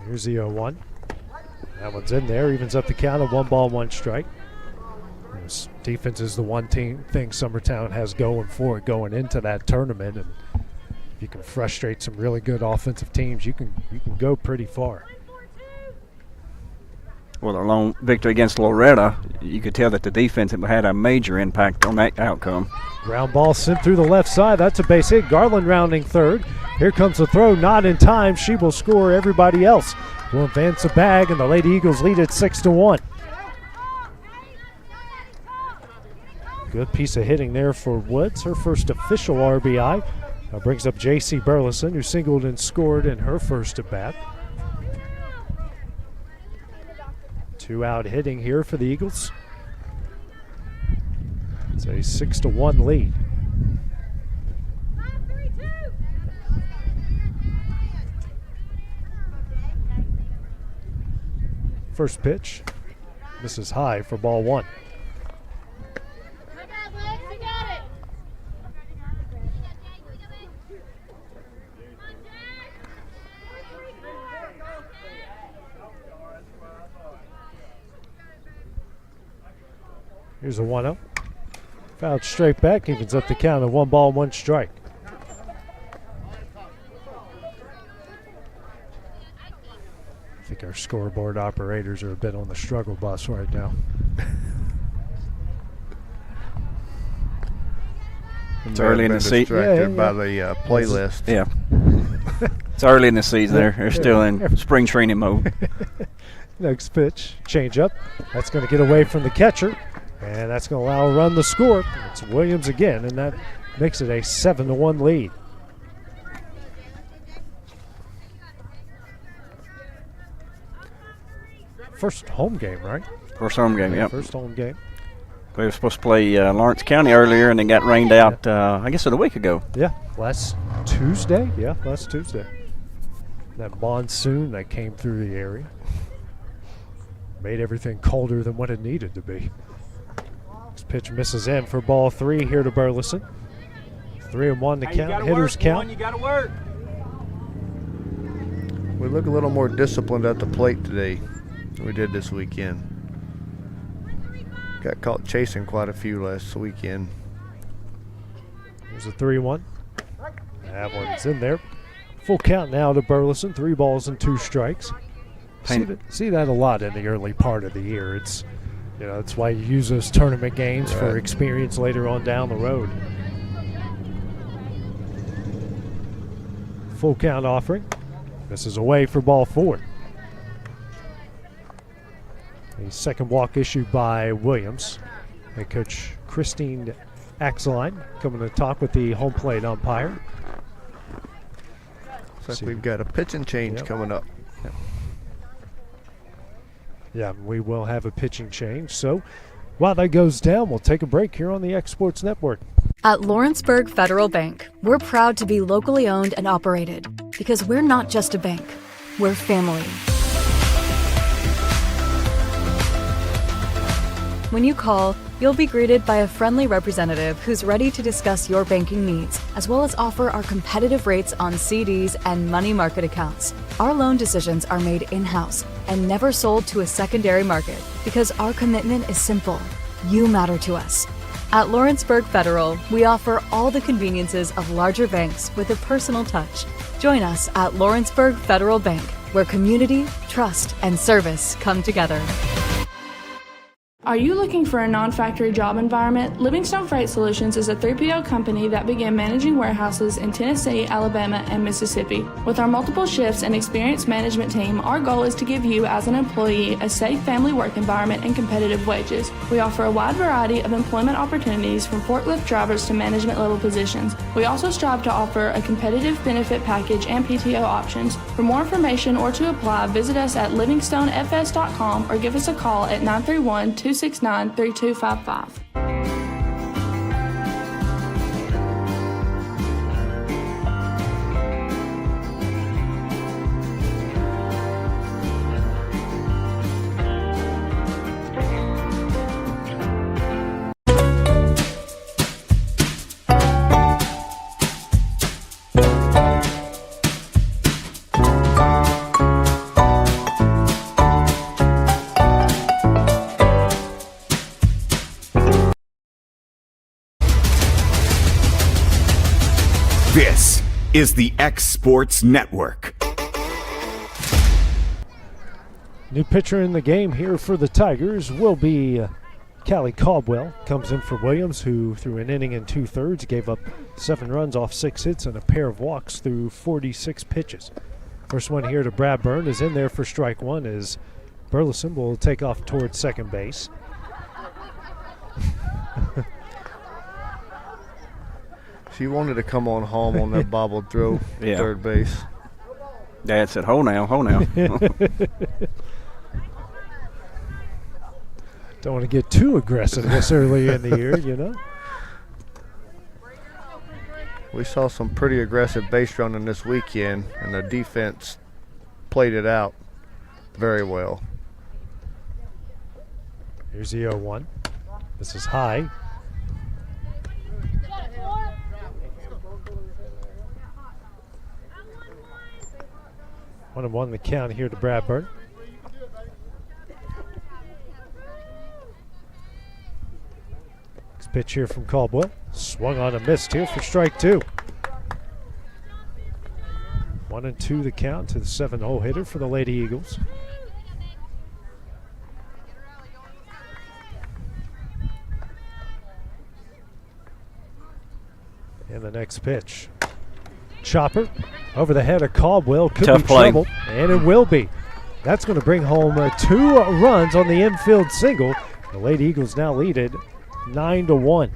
Speaker 12: Here's the 0-1. That one's in there, evens up the count of 1 ball, 1 strike. This defense is the one thing Summertown has going for it going into that tournament, and if you can frustrate some really good offensive teams, you can go pretty far.
Speaker 13: Well, a lone victory against Loretta, you could tell that the defense had a major impact on that outcome.
Speaker 12: Ground ball sent through the left side. That's a base hit. Garland rounding third. Here comes the throw, not in time. She will score. Everybody else will advance the bag, and the Lady Eagles lead it 6-1. Good piece of hitting there for Woods. Her first official RBI. Brings up J.C. Burleson, who singled and scored in her first at bat. 2 out hitting here for the Eagles. It's a 6-1 lead. First pitch, misses high for ball 1. Here's a 1-0. Fouled straight back, evens up the count of 1 ball, 1 strike. I think our scoreboard operators are a bit on the struggle bus right now.
Speaker 13: It's early in the season.
Speaker 14: Distracted by the playlist.
Speaker 13: Yeah. It's early in the season. They're still in spring training mode.
Speaker 12: Next pitch, change up. That's going to get away from the catcher. And that's going to allow a run to score. It's Williams again, and that makes it a 7-1 lead. First home game, right?
Speaker 13: First home game, yep.
Speaker 12: First home game.
Speaker 13: They were supposed to play Lawrence County earlier, and they got rained out, I guess, a week ago.
Speaker 12: Yeah, last Tuesday. Yeah, last Tuesday. That monsoon that came through the area made everything colder than what it needed to be. This pitch misses in for ball 3 here to Burleson. 3-1 to count. Hitters count.
Speaker 18: You gotta work.
Speaker 14: We look a little more disciplined at the plate today than we did this weekend. Got caught chasing quite a few last weekend.
Speaker 12: There's a 3-1. That one's in there. Full count now to Burleson. 3 balls and 2 strikes. See that a lot in the early part of the year. It's, that's why you use those tournament games for experience later on down the road. Full count offering. This is away for ball 4. A second walk issued by Williams. Head coach Christine Axeline coming to talk with the home plate umpire.
Speaker 14: Looks like we've got a pitching change coming up.
Speaker 12: Yeah, we will have a pitching change. So while that goes down, we'll take a break here on the X Sports Network.
Speaker 4: At Lawrenceburg Federal Bank, we're proud to be locally owned and operated because we're not just a bank, we're family. When you call, you'll be greeted by a friendly representative who's ready to discuss your banking needs, as well as offer our competitive rates on CDs and money market accounts. Our loan decisions are made in-house and never sold to a secondary market because our commitment is simple. You matter to us. At Lawrenceburg Federal, we offer all the conveniences of larger banks with a personal touch. Join us at Lawrenceburg Federal Bank, where community, trust, and service come together.
Speaker 19: Are you looking for a non-factory job environment? Livingstone Freight Solutions is a 3PL company that began managing warehouses in Tennessee, Alabama, and Mississippi. With our multiple shifts and experienced management team, our goal is to give you, as an employee, a safe family work environment and competitive wages. We offer a wide variety of employment opportunities from forklift drivers to management level positions. We also strive to offer a competitive benefit package and PTO options. For more information or to apply, visit us at livingstonefs.com or give us a call at 931-269-3255.
Speaker 1: This is the X Sports Network.
Speaker 12: New pitcher in the game here for the Tigers will be Callie Caldwell. Comes in for Williams, who threw an inning and 2/3, gave up 7 runs off 6 hits and a pair of walks through 46 pitches. First one here to Bradburn is in there for strike 1 as Burleson will take off towards second base.
Speaker 14: She wanted to come on home on that bobbled throw, third base.
Speaker 13: Dad said, "Hold now, hold now."
Speaker 12: Don't want to get too aggressive this early in the year,
Speaker 14: We saw some pretty aggressive base running this weekend, and the defense played it out very well.
Speaker 12: Here's the 0-1. This is high. One and one the count here to Bradburn. Next pitch here from Caldwell. Swung on and missed here for strike 2. 1-2 the count to the 7-hole hitter for the Lady Eagles. And the next pitch. Chopper over the head of Caldwell. Could
Speaker 13: Tough
Speaker 12: be
Speaker 13: play.
Speaker 12: trouble, and it will be. That's going to bring home 2 runs on the infield single. The Lady Eagles now lead it 9-1.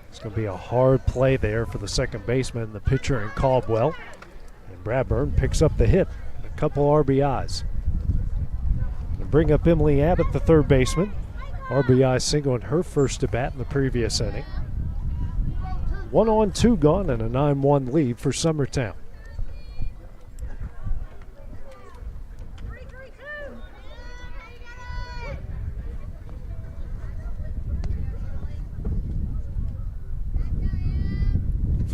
Speaker 12: It's going to be a hard play there for the second baseman, the pitcher, and Caldwell. And Bradburn picks up the hit, a couple RBIs. And bring up Emily Abbott, the third baseman. RBI single in her first at bat in the previous inning. 1 on, 2 gone, and a 9-1 lead for Summertown.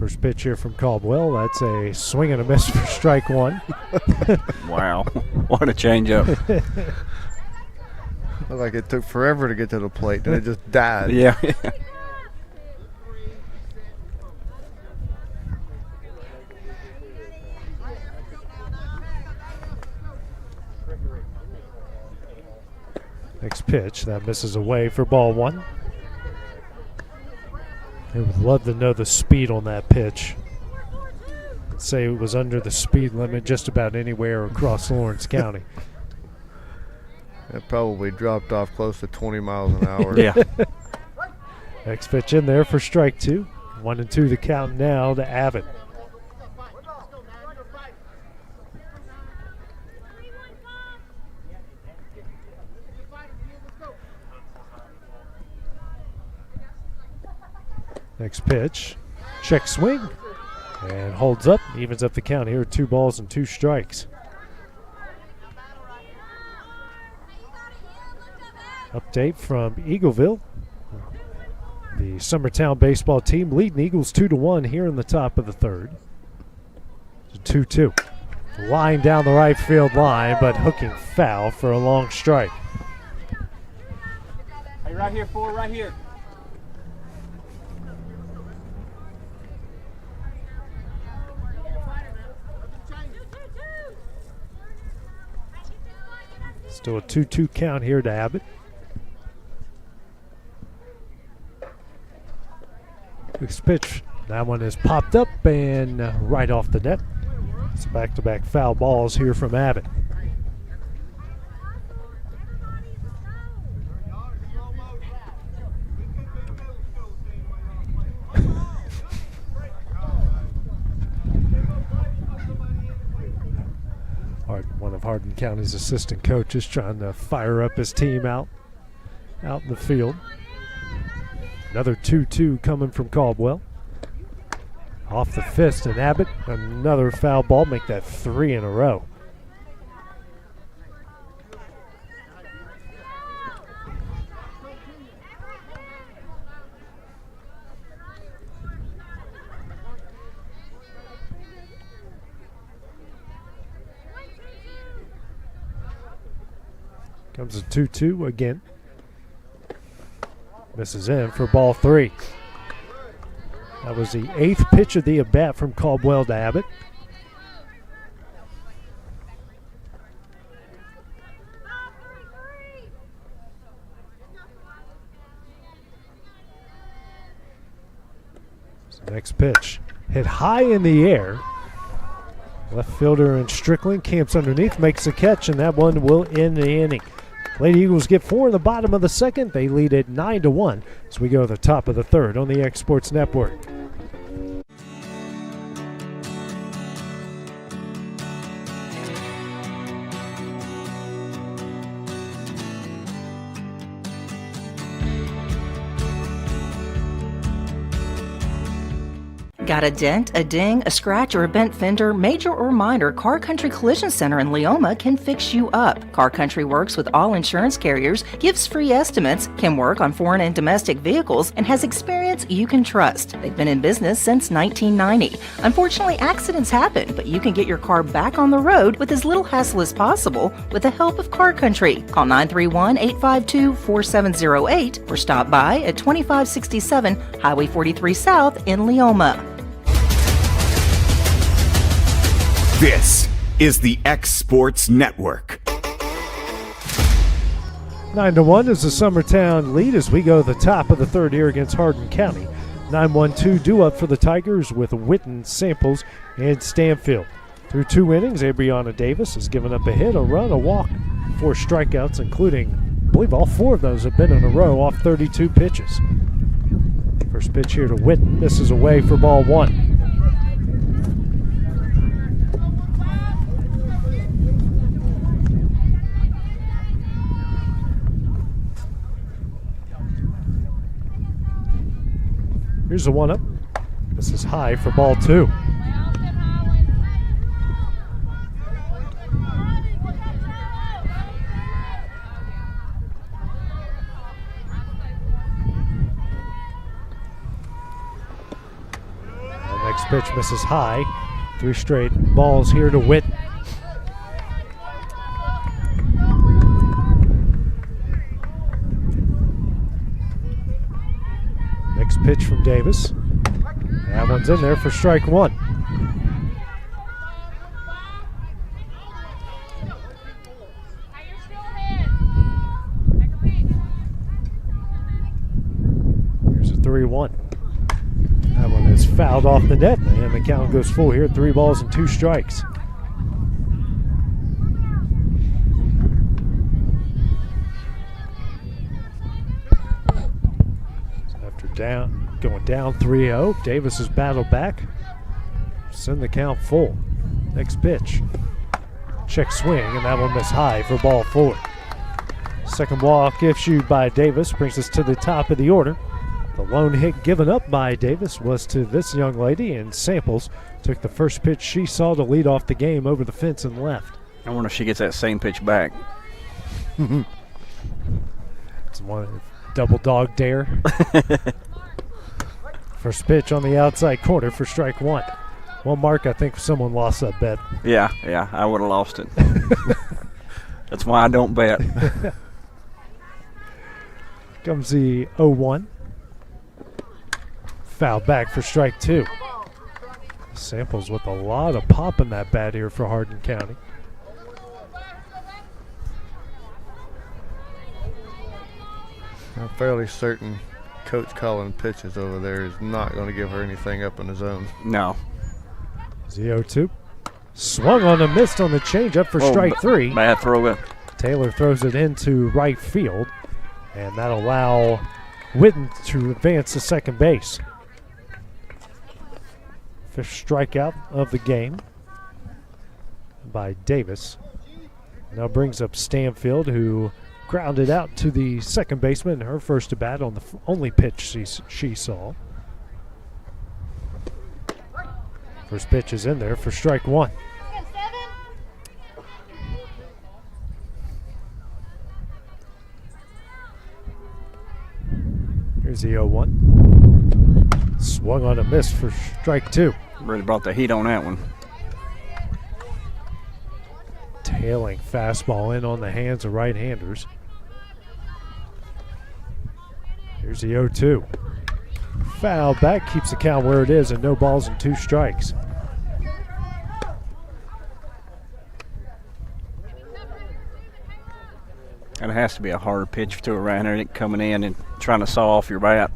Speaker 12: First pitch here from Caldwell. That's a swing and a miss for strike one.
Speaker 13: Wow. What a changeup.
Speaker 14: Looked like it took forever to get to the plate. Then it just died.
Speaker 13: Yeah.
Speaker 12: Next pitch, that misses away for ball one. I would love to know the speed on that pitch. I'd say it was under the speed limit just about anywhere across Lawrence County.
Speaker 14: It probably dropped off close to 20 miles an hour.
Speaker 13: Yeah.
Speaker 12: Next pitch in there for strike two. 1-2 the count now to Abbott. Next pitch, check swing, and holds up, evens up the count here, 2 balls and 2 strikes. Update from Eagleville. The Summertown baseball team leading Eagles 2-1 here in the top of the third. It's a 2-2. Line down the right field line, but hooking foul for a long strike.
Speaker 18: Hey, right here, four, right here.
Speaker 12: Still a 2-2 count here to Abbott. Next pitch, that one is popped up and right off the net. It's back-to-back foul balls here from Abbott. One of Hardin County's assistant coaches trying to fire up his team out in the field. Another 2-2 coming from Caldwell. Off the fist, and Abbott, another foul ball, make that 3 in a row. Comes a 2-2 again. Misses in for ball 3. That was the 8th pitch of the at-bat from Caldwell to Abbott. So next pitch, hit high in the air. Left fielder and Strickland camps underneath, makes a catch, and that one will end the inning. Lady Eagles get 4 in the bottom of the second. They lead it 9-1 as we go to the top of the third on the X Sports Network.
Speaker 20: Got a dent, a ding, a scratch, or a bent fender? Major or minor, Car Country Collision Center in Leoma can fix you up. Car Country works with all insurance carriers, gives free estimates, can work on foreign and domestic vehicles, and has experience you can trust. They've been in business since 1990. Unfortunately, accidents happen, but you can get your car back on the road with as little hassle as possible with the help of Car Country. Call 931-852-4708 or stop by at 2567 Highway 43 South in Leoma.
Speaker 1: This is the X Sports Network.
Speaker 12: 9-1 is the Summertown lead as we go to the top of the third here against Hardin County. 9-1-2 due up for the Tigers with Witten, Samples, and Stanfield. Through 2 innings, Abriana Davis has given up a hit, a run, a walk, 4 strikeouts, including, I believe all 4 of those have been in a row off 32 pitches. First pitch here to Witten. Misses away for ball 1. Here's the 1-up. This is high for ball 2. pitch misses high. 3 straight balls here to Witten. Next pitch from Davis. That one's in there for strike 1. Here's a 3-1. That one is fouled off the net, and the count goes full here. 3 balls and 2 strikes. Going down 3-0. Davis has battled back. Send the count full. Next pitch. Check swing, and that one missed high for ball 4. Second walk issued by Davis brings us to the top of the order. The lone hit given up by Davis was to this young lady, and Samples took the first pitch she saw to lead off the game over the fence and left.
Speaker 13: I wonder if she gets that same pitch back.
Speaker 12: It's one double dog dare. First pitch on the outside corner for strike 1. Well, Mark, I think someone lost that bet.
Speaker 13: Yeah, I would have lost it. That's why I don't bet.
Speaker 12: Comes the 0-1. Foul back for strike 2. Samples with a lot of pop in that bat here for Hardin County.
Speaker 14: I'm fairly certain Coach calling pitches over there is not going to give her anything up in the zone.
Speaker 13: No.
Speaker 12: 0-2. Swung on a miss on the changeup for strike 3.
Speaker 13: Bad throw in.
Speaker 12: Taylor throws it into right field, and that'll allow Witten to advance to second base. First strikeout of the game by Davis. Now brings up Stanfield, who grounded out to the second baseman in her first at bat on the only pitch she saw. First pitch is in there for strike 1. Here's the 0-1. Swung on a miss for strike 2.
Speaker 13: Really brought the heat on that one.
Speaker 12: Tailing fastball in on the hands of right-handers. Here's the 0-2. Foul back, keeps the count where it is, and no balls and 2 strikes.
Speaker 13: And it has to be a hard pitch to a right-hander coming in and trying to saw off your bat.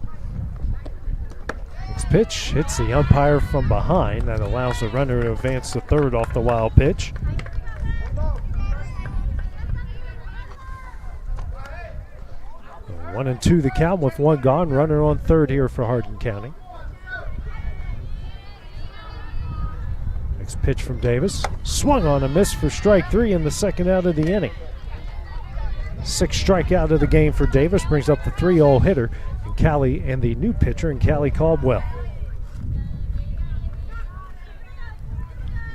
Speaker 12: Next pitch hits the umpire from behind. That allows the runner to advance to third off the wild pitch. One and 2 the count with 1 gone. Runner on third here for Hardin County. Next pitch from Davis. Swung on a miss for strike 3 in the second out of the inning. 6th strikeout of the game for Davis brings up the 3-0 hitter and Callie and the new pitcher and Callie Caldwell.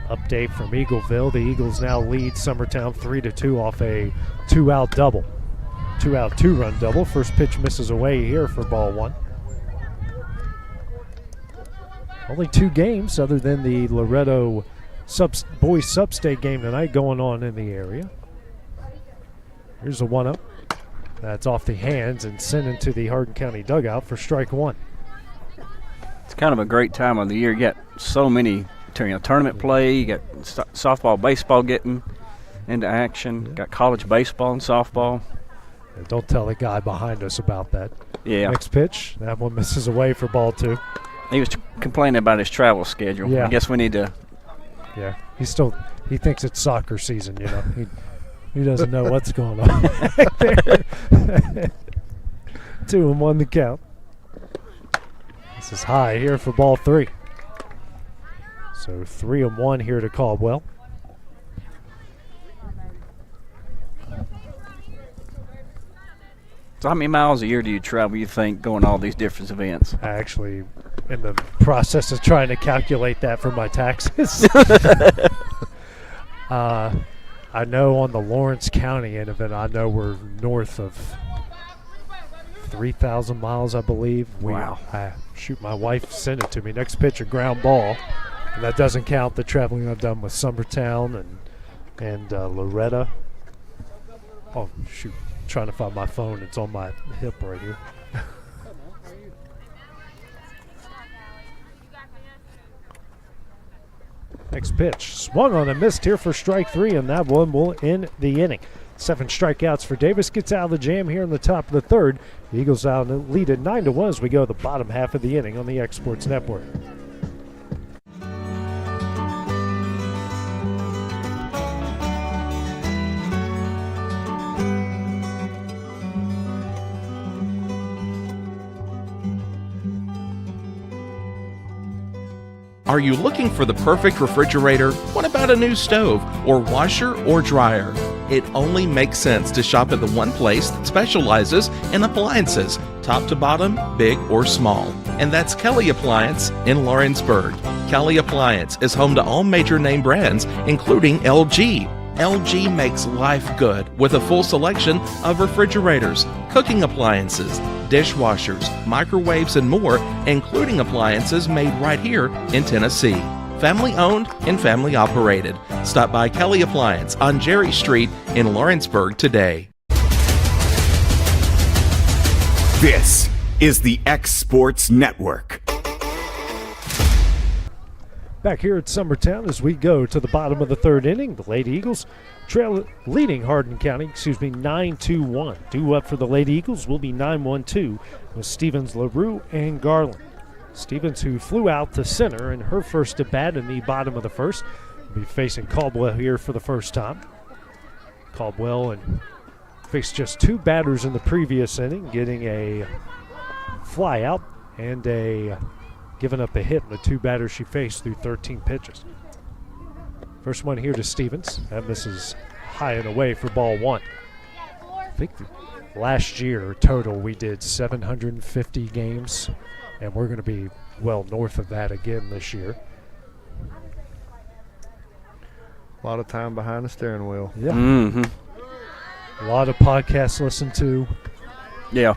Speaker 12: Update from Eagleville. The Eagles now lead Summertown 3-2 off a 2-out double. 2-out 2-run double. First pitch misses away here for ball 1. Only 2 games other than the Loretto boys sub-state game tonight going on in the area. Here's a 1-0. That's off the hands and sent into the Hardin County dugout for strike 1.
Speaker 13: It's kind of a great time of the year. You got so many tournament play. You got softball, baseball getting into action. Got college baseball and softball.
Speaker 12: Yeah, don't tell the guy behind us about that.
Speaker 13: Yeah.
Speaker 12: Next pitch. That one misses away for ball 2.
Speaker 13: He was complaining about his travel schedule.
Speaker 12: Yeah.
Speaker 13: I guess we need to.
Speaker 12: Yeah. He thinks it's soccer season, you know. He doesn't know what's going on back there. 2-1 the count. This is high here for ball 3. So 3-1 here to Caldwell.
Speaker 13: So how many miles a year do you travel, you think, going all these different events?
Speaker 12: I actually, in the process of trying to calculate that for my taxes. I know on the Lawrence County end of it, I know we're north of 3,000 miles, I believe.
Speaker 13: Wow.
Speaker 12: My wife sent it to me. Next pitch, a ground ball. And that doesn't count the traveling I've done with Summertown and Loretta. Oh, shoot. I'm trying to find my phone. It's on my hip right here. Next pitch. Swung on and missed here for strike 3, and that one will end the inning. 7 strikeouts for Davis. Gets out of the jam here in the top of the third. The Eagles out and lead at 9-1 as we go the bottom half of the inning on the X Sports Network.
Speaker 5: Are you looking for the perfect refrigerator? What about a new stove or washer or dryer? It only makes sense to shop at the one place that specializes in appliances, top to bottom, big or small. And that's Kelly Appliance in Lawrenceburg. Kelly Appliance is home to all major name brands, including LG. LG makes life good with a full selection of refrigerators, cooking appliances, dishwashers, microwaves, and more, including appliances made right here in Tennessee. Family owned and family operated. Stop by Kelly Appliance on Jerry Street in Lawrenceburg today.
Speaker 1: This is the X Sports Network.
Speaker 12: Back here at Summertown as we go to the bottom of the third inning, the Lady Eagles leading Hardin County, 9-1. Due up for the Lady Eagles will be 9-1-2 with Stevens, LaRue, and Garland. Stevens, who flew out to center in her first at bat in the bottom of the first, will be facing Caldwell here for the first time. Caldwell faced just 2 batters in the previous inning, getting a fly out and giving up a hit in the 2 batters she faced through 13 pitches. First one here to Stevens. That misses high and away for ball 1. I think last year total we did 750 games, and we're going to be well north of that again this year.
Speaker 14: A lot of time behind the steering wheel.
Speaker 12: Yeah.
Speaker 13: Mm-hmm.
Speaker 12: A lot of podcasts listened to.
Speaker 13: Yeah.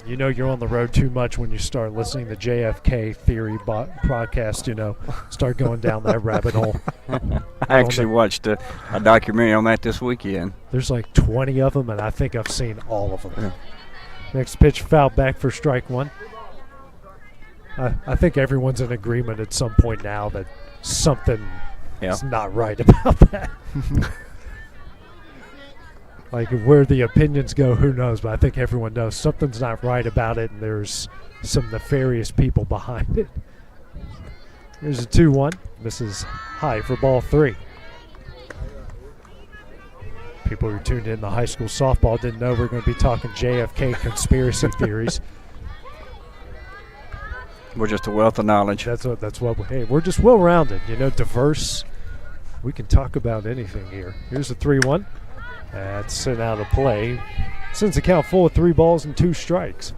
Speaker 12: You know you're on the road too much when you start listening to JFK Theory podcast, start going down that rabbit hole.
Speaker 13: I actually watched a documentary on that this weekend.
Speaker 12: There's like 20 of them, and I think I've seen all of them. Yeah. Next pitch, foul back for strike 1. I think everyone's in agreement at some point now that something is not right about that. Like where the opinions go, who knows? But I think everyone knows something's not right about it, and there's some nefarious people behind it. Here's a 2-1. Misses high for ball 3. People who tuned in to high school softball didn't know we're going to be talking JFK conspiracy theories.
Speaker 13: We're just a wealth of knowledge.
Speaker 12: That's what. We're just well-rounded, diverse. We can talk about anything here. Here's a 3-1. That's sent out of play. Sends the count full of 3 balls and 2 strikes.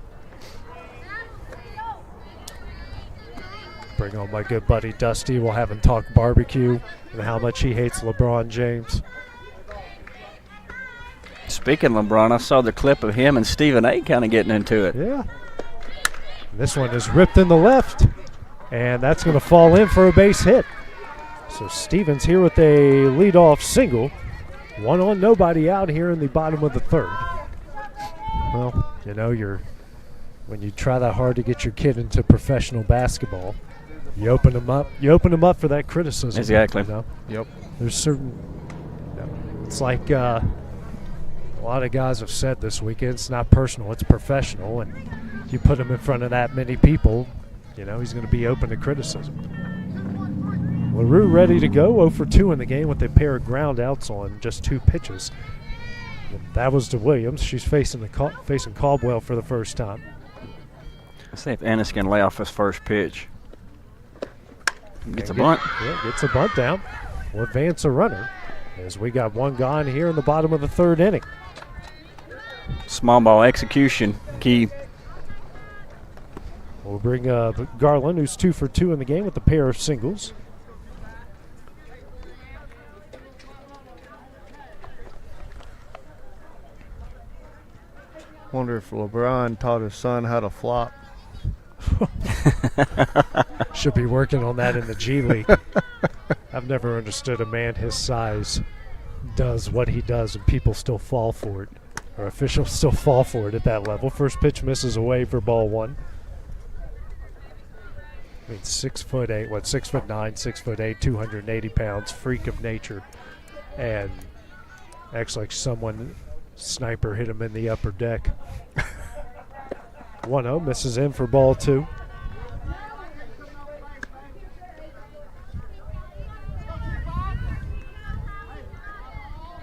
Speaker 12: Bring on my good buddy Dusty. We'll have him talk barbecue and how much he hates LeBron James.
Speaker 13: Speaking of LeBron, I saw the clip of him and Stephen A. kind of getting into it.
Speaker 12: Yeah. This one is ripped in the left, and that's going to fall in for a base hit. So Stevens here with a leadoff single. 1 on, nobody out here in the bottom of the third. Well, when you try that hard to get your kid into professional basketball, you open them up. You open them up for that criticism.
Speaker 13: Exactly.
Speaker 12: Yep. There's certain. It's like a lot of guys have said this weekend. It's not personal. It's professional, and you put him in front of that many people, he's going to be open to criticism. LaRue ready to go, 0 for 2 in the game with a pair of ground outs on just 2 pitches. That was to Williams. She's facing Caldwell for the first time.
Speaker 13: Let's see if Ennis can lay off his first pitch. Gets a bunt.
Speaker 12: Yeah, gets a bunt down. We'll advance a runner as we got 1 gone here in the bottom of the third inning.
Speaker 13: Small ball execution, key.
Speaker 12: We'll bring Garland, who's 2 for 2 in the game with a pair of singles.
Speaker 14: Wonder if LeBron taught his son how to flop.
Speaker 12: Should be working on that in the G League. I've never understood a man his size does what he does and people still fall for it, or officials still fall for it at that level. First pitch misses away for ball one. I mean, 6'8", 6'9", 6'8", 280 pounds, freak of nature, and acts like someone sniper hit him in the upper deck. 1-0, misses in for ball two.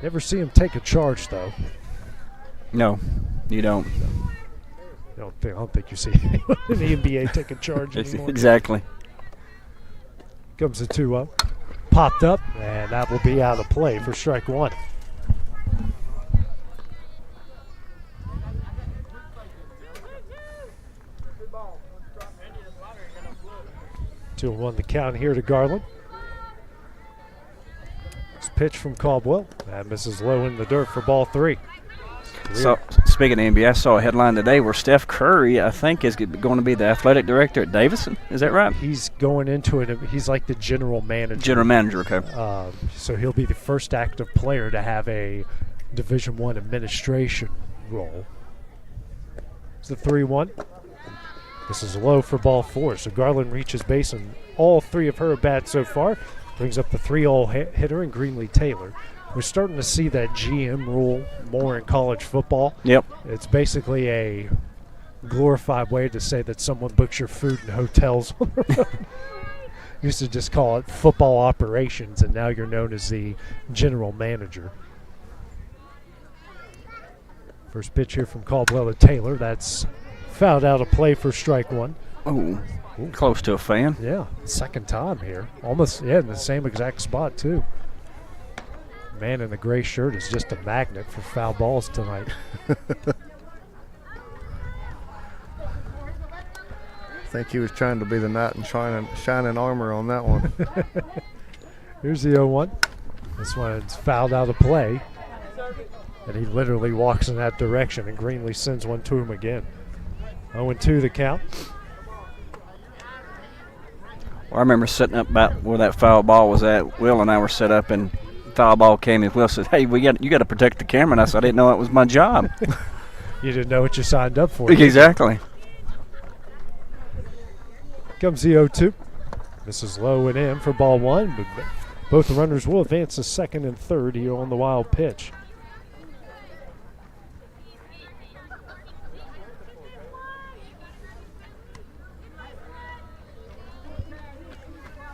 Speaker 12: Never see him take a charge, though.
Speaker 13: No, you don't.
Speaker 12: I don't think you see anyone in the NBA take a charge anymore.
Speaker 13: Exactly.
Speaker 12: Comes the 2-0. Popped up, and that will be out of play for strike one. Two and 1 the count here to Garland. This pitch from Caldwell. That misses low in the dirt for ball three.
Speaker 13: So, speaking of NBA, I saw a headline today where Steph Curry, I think, is going to be the athletic director at Davidson. Is that right?
Speaker 12: He's going into it. He's like the general manager.
Speaker 13: General manager, okay.
Speaker 12: So he'll be the first active player to have a Division I administration role. It's the 3-1. This is low for ball four. So Garland reaches base on all three of her at-bats so far. Brings up the 3-0 hitter in Greenlee Taylor. We're starting to see that GM rule more in college football.
Speaker 13: Yep.
Speaker 12: It's basically a glorified way to say that someone books your food in hotels on the road. Used to just call it football operations, and now you're known as the general manager. First pitch here from Caldwell to Taylor. That's fouled out of play for strike one.
Speaker 13: Oh, close to a fan.
Speaker 12: Yeah, second time here. Almost, in the same exact spot, too. Man in the gray shirt is just a magnet for foul balls tonight.
Speaker 14: I think he was trying to be the knight in shining armor on that one.
Speaker 12: Here's the 0-1. This one's fouled out of play. And he literally walks in that direction, and Greenlee sends one to him again. 0-2 the count.
Speaker 13: Well, I remember sitting up about where that foul ball was at. Will and I were set up, and foul ball came, and Will said, "Hey, you got to protect the camera." And I said, "I didn't know that was my job."
Speaker 12: You didn't know what you signed up for.
Speaker 13: Exactly.
Speaker 12: Comes the 0-2. This is low and in for ball one, but both the runners will advance to second and third here on the wild pitch.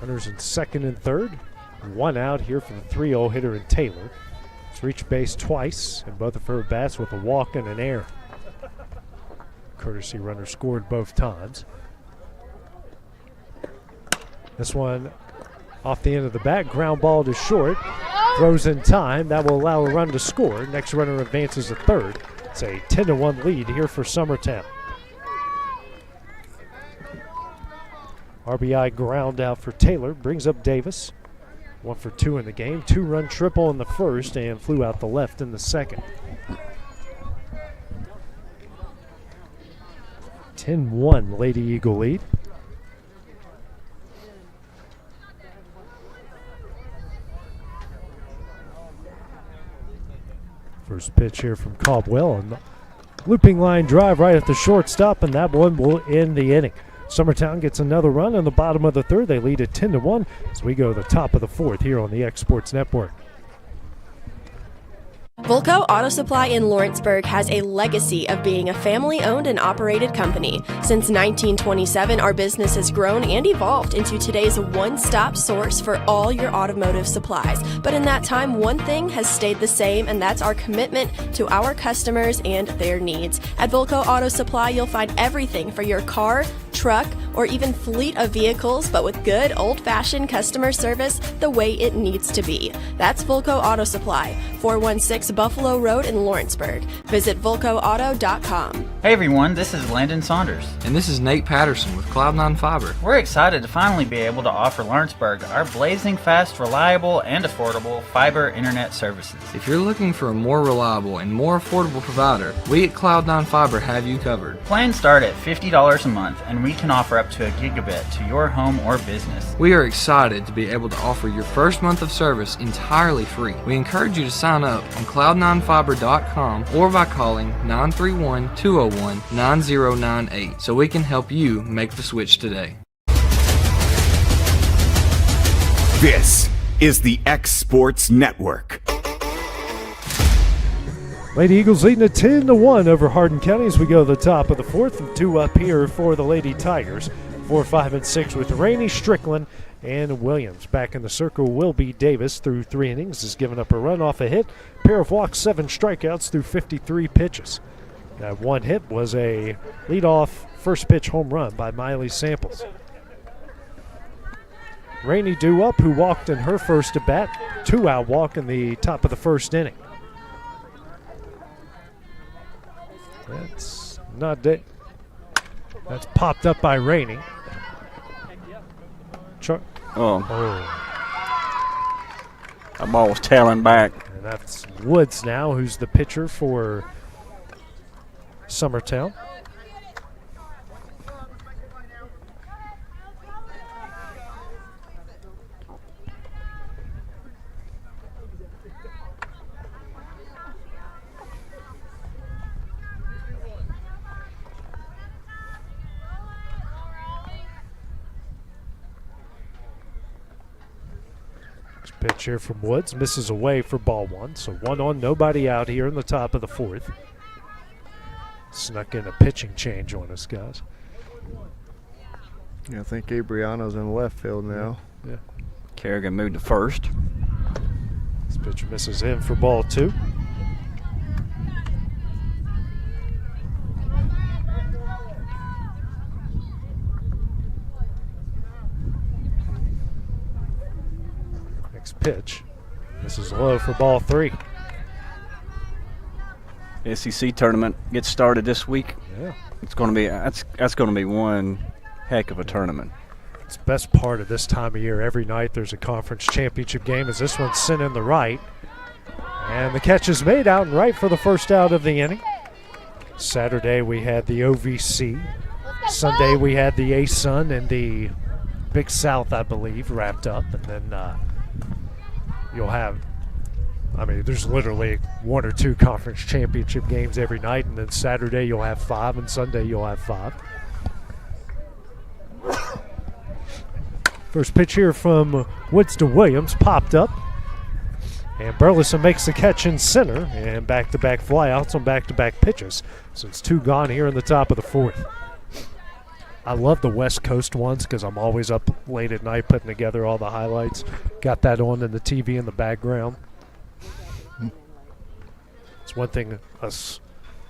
Speaker 12: Runners in second and third. One out here for the 3-0 hitter in Taylor. It's reached base twice, and both of her bats with a walk and an error. Courtesy runner scored both times. This one off the end of the bat, ground ball to short. Throws in time. That will allow a run to score. Next runner advances to third. It's a 10-1 lead here for Summertown. RBI ground out for Taylor. Brings up Davis. 1 for 2 in the game. 2-run triple in the first and flew out the left in the second. 10-1 Lady Eagle lead. First pitch here from Caldwell. And looping line drive right at the shortstop, and that one will end the inning. Summertown gets another run in the bottom of the third. They lead at 10-1 as we go to the top of the fourth here on the X Sports Network.
Speaker 21: Volco Auto Supply in Lawrenceburg has a legacy of being a family-owned and operated company. Since 1927, our business has grown and evolved into today's one-stop source for all your automotive supplies. But in that time, one thing has stayed the same, and that's our commitment to our customers and their needs. At Volco Auto Supply, you'll find everything for your car, truck, or even fleet of vehicles, but with good old-fashioned customer service the way it needs to be. That's Volco Auto Supply, 416 Buffalo Road in Lawrenceburg. Visit VolcoAuto.com.
Speaker 3: Hey everyone, this is Landon Saunders.
Speaker 22: And this is Nate Patterson with Cloud9 Fiber.
Speaker 3: We're excited to finally be able to offer Lawrenceburg our blazing fast, reliable, and affordable fiber internet services.
Speaker 22: If you're looking for a more reliable and more affordable provider, we at Cloud9 Fiber have you covered.
Speaker 3: Plans start at $50 a month, and we can offer up to a gigabit to your home or business.
Speaker 22: We are excited to be able to offer your first month of service entirely free. We encourage you to sign up on cloud9fiber.com or by calling 931-201-9098 so we can help you make the switch today.
Speaker 1: This is the X Sports Network.
Speaker 12: Lady Eagles leading at 10-1 over Hardin County as we go to the top of the fourth, and 2 up here for the Lady Tigers. 4, 5, and 6 with Rainey, Strickland, and Williams. Back in the circle will be Davis through 3 innings. Has given up a run off a hit, pair of walks, 7 strikeouts through 53 pitches. That one hit was a leadoff first pitch home run by Miley Samples. Rainey due up, who walked in her first at bat, 2-out walk in the top of the first inning. That's not it. That's popped up by Rainey.
Speaker 13: That ball was tailing back.
Speaker 12: And that's Woods now, who's the pitcher for Summertown. Pitch here from Woods, misses away for ball 1. So 1 on, nobody out here in the top of the fourth. Snuck in a pitching change on us, guys.
Speaker 14: Yeah, I think Gabriano's in left field now.
Speaker 12: Yeah.
Speaker 13: Kerrigan moved to first.
Speaker 12: This pitch misses in for ball 2. Pitch. This is low for ball 3.
Speaker 13: SEC tournament gets started this week.
Speaker 12: Yeah.
Speaker 13: It's going to be that's going to be one heck of a tournament.
Speaker 12: It's the best part of this time of year. Every night there's a conference championship game as this one's sent in the right. And the catch is made out and right for the first out of the inning. Saturday we had the OVC. Sunday we had the A-Sun and the Big South, I believe, wrapped up. And then you'll have, there's literally 1 or 2 conference championship games every night, and then Saturday you'll have 5, and Sunday you'll have 5. First pitch here from Woods to Williams, popped up. And Burleson makes the catch in center, and back-to-back flyouts on back-to-back pitches. So it's 2 gone here in the top of the fourth. I love the West Coast ones because I'm always up late at night putting together all the highlights. Got that on in the TV in the background. It's one thing us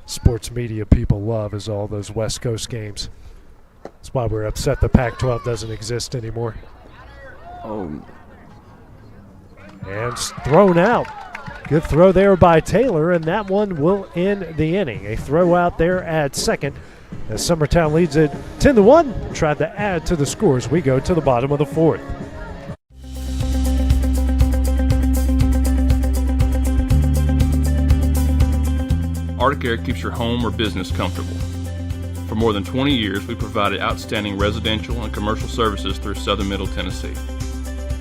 Speaker 12: sports media people love is all those West Coast games. That's why we're upset the Pac-12 doesn't exist anymore.
Speaker 13: Oh.
Speaker 12: And thrown out. Good throw there by Taylor, and that one will end the inning. A throw out there at second. As Summertown leads it 10-1, tried to add to the score as we go to the bottom of the fourth.
Speaker 23: Arctic Air keeps your home or business comfortable. For more than 20 years, we provided outstanding residential and commercial services through southern Middle Tennessee.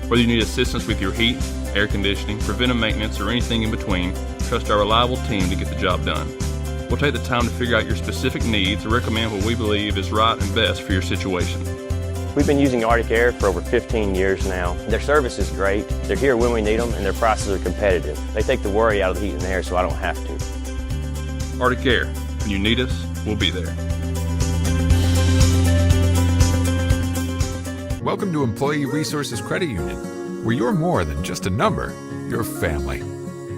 Speaker 23: Whether you need assistance with your heat, air conditioning, preventive maintenance, or anything in between, trust our reliable team to get the job done. We'll take the time to figure out your specific needs and recommend what we believe is right and best for your situation.
Speaker 24: We've been using Arctic Air for over 15 years now. Their service is great, they're here when we need them, and their prices are competitive. They take the worry out of the heat and air so I don't have to.
Speaker 23: Arctic Air, when you need us, we'll be there.
Speaker 15: Welcome to Employee Resources Credit Union, where you're more than just a number, you're family.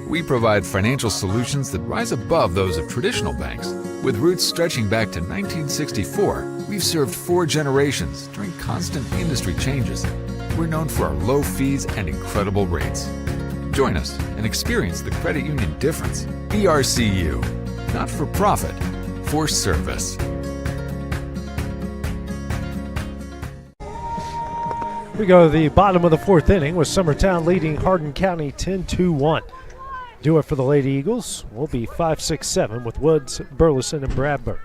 Speaker 15: We provide financial solutions that rise above those of traditional banks. With roots stretching back to 1964, We've served 4 generations during constant industry changes. We're known for our low fees and incredible rates. Join us and experience the credit union difference. ERCU, not for profit, for service.
Speaker 12: We go to the bottom of the 4th inning with Summertown leading Hardin County 10-1. Do it for the Lady Eagles will be 5-6-7 with Woods, Burleson, and Bradburn.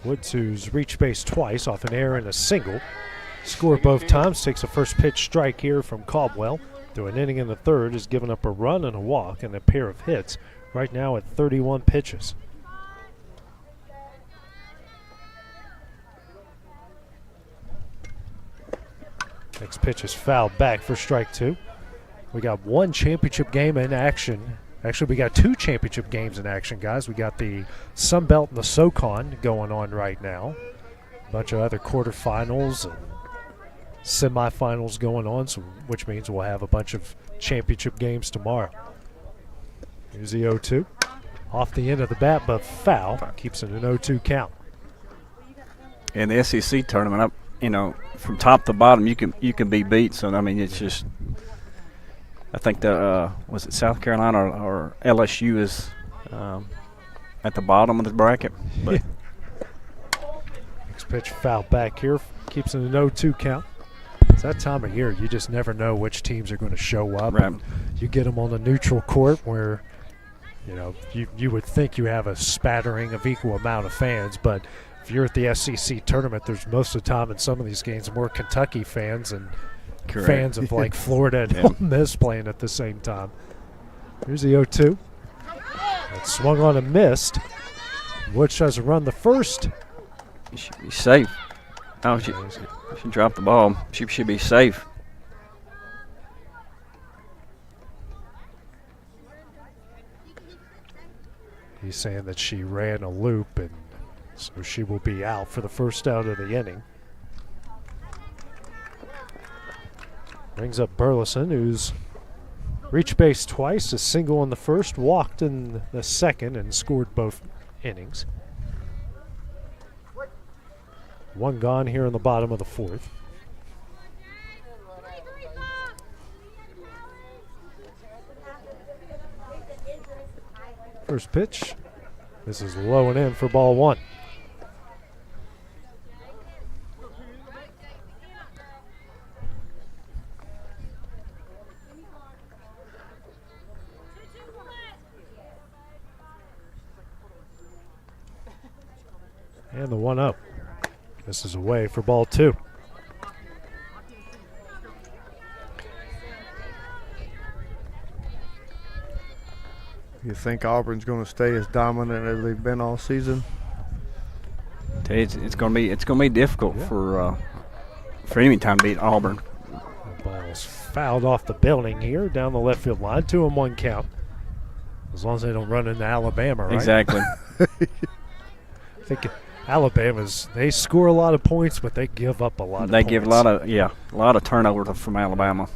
Speaker 12: Woods, who's reached base twice off an error and a single, scored both times, takes a first pitch strike here from Caldwell. Through an inning in the 3rd, has given up a run and a walk and a pair of hits, right now at 31 pitches. Next pitch is fouled back for strike 2. We got 1 championship game in action. Actually, we got 2 championship games in action, guys. We got the Sun Belt and the SoCon going on right now. A bunch of other quarterfinals and semifinals going on, so which means we'll have a bunch of championship games tomorrow. Here's the 0-2. Off the end of the bat, but foul. Keeps it an 0-2 count.
Speaker 13: In the SEC tournament, from top to bottom, you can be beat. So I mean, it's just. I think was it South Carolina or LSU is at the bottom of the bracket. But
Speaker 12: next pitch fouled back here, keeps it an 0-2 count. It's that time of year you just never know which teams are going to show up.
Speaker 13: Right.
Speaker 12: You get them on a neutral court where you would think you have a spattering of equal amount of fans, but if you're at the SEC tournament, there's most of the time in some of these games more Kentucky fans and
Speaker 13: correct.
Speaker 12: Fans of like Florida and Ole Miss playing at the same time. Here's the 0-2. That swung on and missed. Woods tries to run the first.
Speaker 13: You should be safe. Oh, she dropped the ball. She should be safe.
Speaker 12: He's saying that she ran a loop, and so she will be out for the first out of the inning. Brings up Burleson, who's reached base twice, a single in the first, walked in the second, and scored both innings. 1 gone here in the bottom of the 4th. First pitch. This is low and in for ball 1. And the 1-0. This is away for ball 2.
Speaker 14: You think Auburn's going to stay as dominant as they've been all season?
Speaker 13: It's going to be difficult for any time to beat Auburn.
Speaker 12: The ball's fouled off the building here down the left field line. 2-1 count. As long as they don't run into Alabama, right?
Speaker 13: Exactly.
Speaker 12: I think they score a lot of points, but they give up a lot of points.
Speaker 13: They give a lot of turnover from Alabama.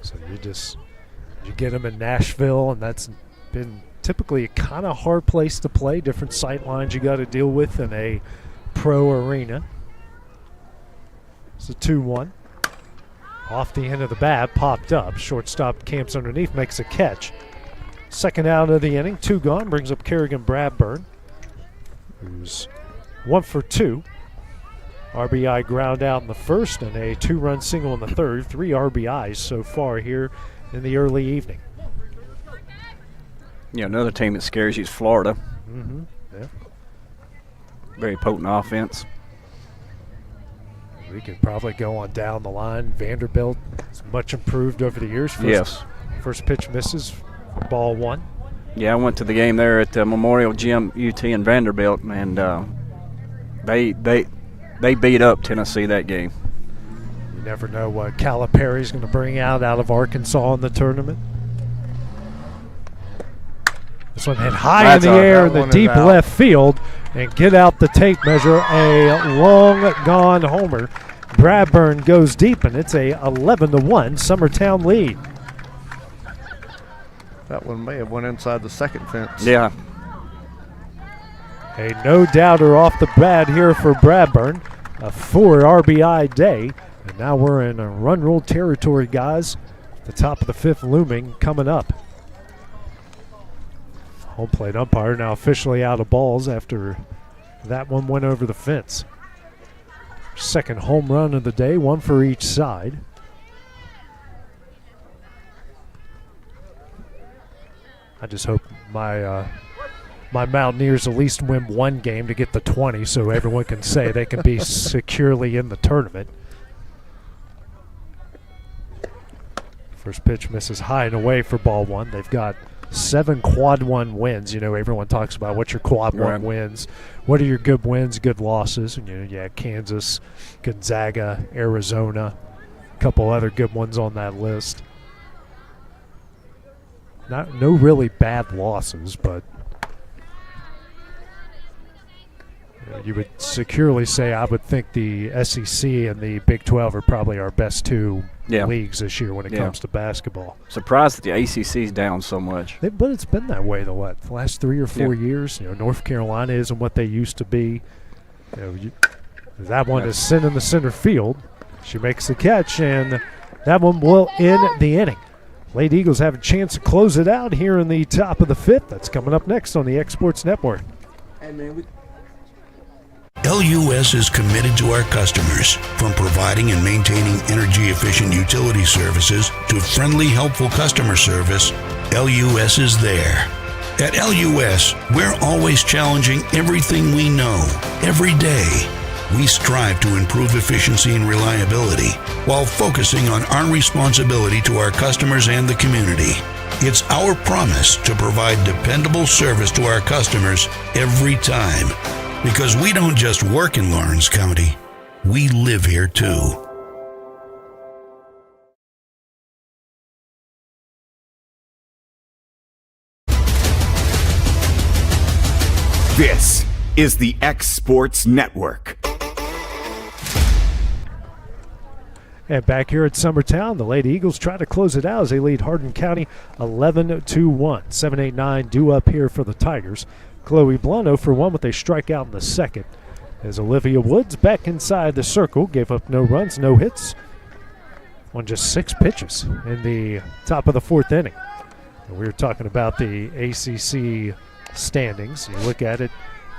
Speaker 12: So you get them in Nashville, and that's been typically a kind of hard place to play. Different sight lines you got to deal with in a pro arena. It's a 2-1. Off the end of the bat, popped up. Shortstop camps underneath, makes a catch. Second out of the inning, 2 gone, brings up Kerrigan Bradburn, who's 1 for 2. RBI ground out in the first and a 2-run single in the third. 3 RBIs so far here in the early evening.
Speaker 13: Another team that scares you is Florida.
Speaker 12: Mm-hmm. Yeah.
Speaker 13: Very potent offense.
Speaker 12: We could probably go on down the line. Vanderbilt is much improved over the years. First pitch misses, ball 1.
Speaker 13: Yeah, I went to the game there at Memorial Gym, UT and Vanderbilt, and they beat up Tennessee that game.
Speaker 12: You never know what Calipari's going to bring out of Arkansas in the tournament. This one hit high in the air in the deep left field and get out the tape measure. A long gone homer. Bradburn goes deep, and it's a 11-1 Summertown lead.
Speaker 14: That one may have went inside the second fence.
Speaker 13: Yeah.
Speaker 12: A no-doubter off the bat here for Bradburn. A 4 RBI day. And now we're in a run rule territory, guys. The top of the 5th looming coming up. Home plate umpire now officially out of balls after that one went over the fence. Second home run of the day, one for each side. I just hope my Mountaineers at least win one game to get the 20 so everyone can say they can be securely in the tournament. First pitch misses high and away for ball one. They've got 7 quad 1 wins. You know, everyone talks about what's your quad 1 wins. What are your good wins, good losses? And, you know, yeah, Kansas, Gonzaga, Arizona, a couple other good ones on that list. No really bad losses, but you would securely say I would think the SEC and the Big 12 are probably our best 2 leagues this year when it comes to basketball.
Speaker 13: Surprised that the ACC's down so much.
Speaker 12: But it's been that way the last 3 or 4 years. You know, North Carolina isn't what they used to be. You know, that one is sent in the center field. She makes the catch, and that one will end the inning. Lady Eagles have a chance to close it out here in the top of the 5th. That's coming up next on the Exports Network.
Speaker 6: Hey, man,
Speaker 7: LUS is committed to our customers, from providing and maintaining energy-efficient utility services to friendly, helpful customer service. LUS is there. At LUS, we're always challenging everything we know, every day. We strive to improve efficiency and reliability while focusing on our responsibility to our customers and the community. It's our promise to provide dependable service to our customers every time. Because we don't just work in Lawrence County, we live here too.
Speaker 1: This is the X Sports Network.
Speaker 12: And back here at Summertown, the Lady Eagles try to close it out as they lead Hardin County 11-1. 7-8-9 due up here for the Tigers. Chloe Blunt 0 for 1 with a strikeout in the second. As Olivia Woods back inside the circle, gave up no runs, no hits on just 6 pitches in the top of the 4th inning. And we were talking about the ACC standings. You look at it,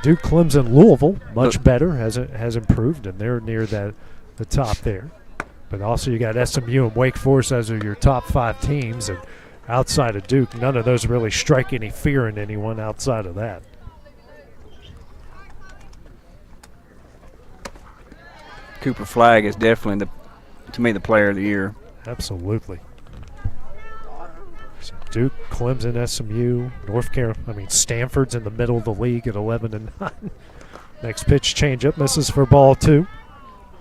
Speaker 12: Duke, Clemson, Louisville, much better, has improved, and they're near the top there. But also you got SMU and Wake Forest as are your top 5 teams, and outside of Duke, none of those really strike any fear in anyone outside of that.
Speaker 13: Cooper Flagg is definitely, to me, the player of the year.
Speaker 12: Absolutely. So Duke, Clemson, SMU, Stanford's in the middle of the league at 11-9. Next pitch, changeup, misses for ball 2.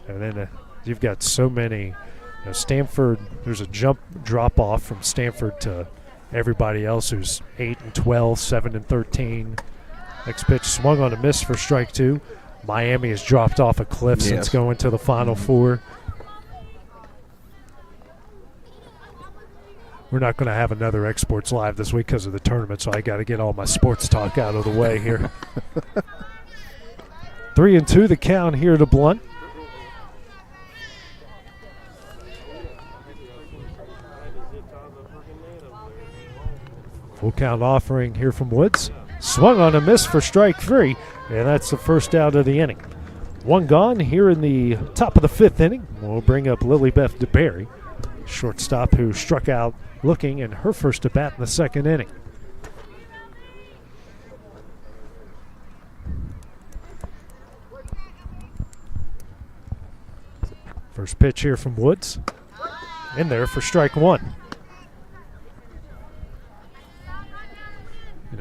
Speaker 12: And then you've got so many. Stanford, there's a drop off from Stanford to everybody else who's 8-12, 7-13. Next pitch swung on a miss for strike 2. Miami has dropped off a cliff since going to the Final Four. We're not going to have another Exports Live this week because of the tournament, so I got to get all my sports talk out of the way here. 3-2 the count here to Blunt. Full count offering here from Woods. Swung on a miss for strike 3, and that's the first out of the inning. One gone here in the top of the 5th inning. We'll bring up Lilybeth DeBerry, shortstop who struck out looking in her first at bat in the 2nd inning. First pitch here from Woods. In there for strike 1.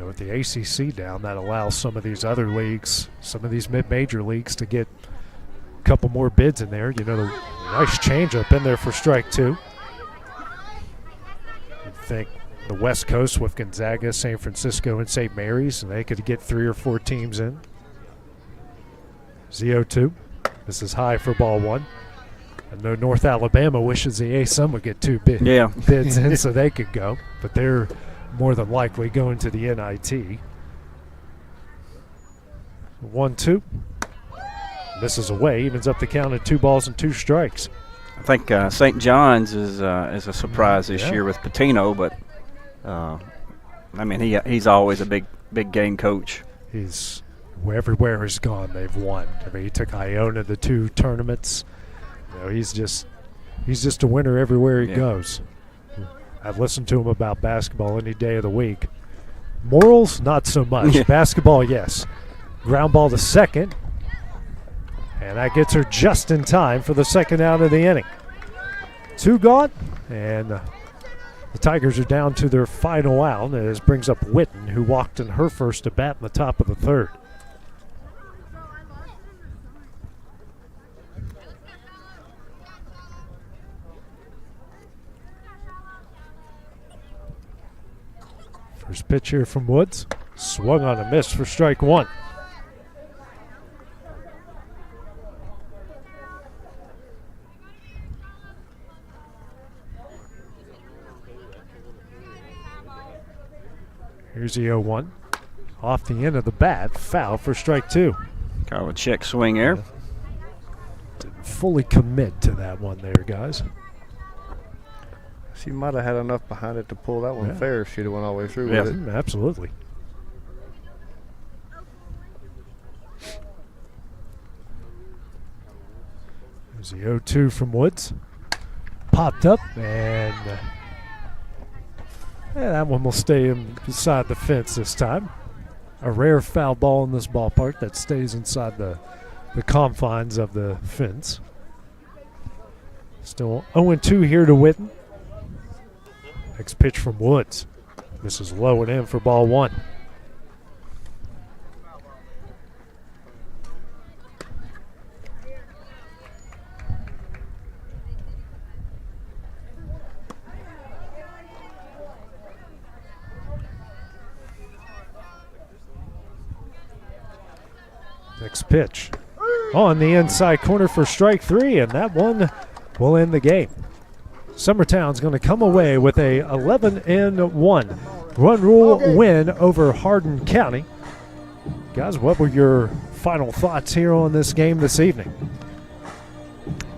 Speaker 12: With the ACC down, that allows some of these other leagues, some of these mid-major leagues, to get a couple more bids in there. The nice changeup in there for strike 2. You'd think the West Coast with Gonzaga, San Francisco, and St. Mary's, and they could get 3 or 4 teams in. 0-2. This is high for ball 1. I know North Alabama wishes the ASUN would get 2 bids in so they could go, but they're more than likely going to the NIT. 1-2. Misses away, evens up the count at 2 balls and 2 strikes.
Speaker 13: I think St. John's is a surprise this year with Patino, but I mean he's always a big game coach.
Speaker 12: He's everywhere he's gone, they've won. I mean, he took Iona to 2 tournaments. You know, he's just a winner everywhere he goes. I've listened to him about basketball any day of the week. Morals, not so much. Basketball, yes. Ground ball to second. And that gets her just in time for the second out of the inning. 2 gone, and the Tigers are down to their final out. And this brings up Witten, who walked in her first at bat in the top of the 3rd. First pitch here from Woods. Swung on a miss for strike 1. Here's the 0-1. Off the end of the bat, foul for strike 2.
Speaker 13: Kind of a check swing there.
Speaker 12: Didn't fully commit to that one there, guys.
Speaker 14: She might have had enough behind it to pull that one fair if she'd have went all the way through with it.
Speaker 12: Absolutely. There's the 0-2 from Woods. Popped up, and that one will stay inside the fence this time. A rare foul ball in this ballpark that stays inside the confines of the fence. Still 0-2 here to Witten. Next pitch from Woods. This is low and in for ball 1. Next pitch on the inside corner for strike 3, and that one will end the game. Summertown's going to come away with a 11-1 run rule win over Hardin County. Guys, what were your final thoughts here on this game this evening?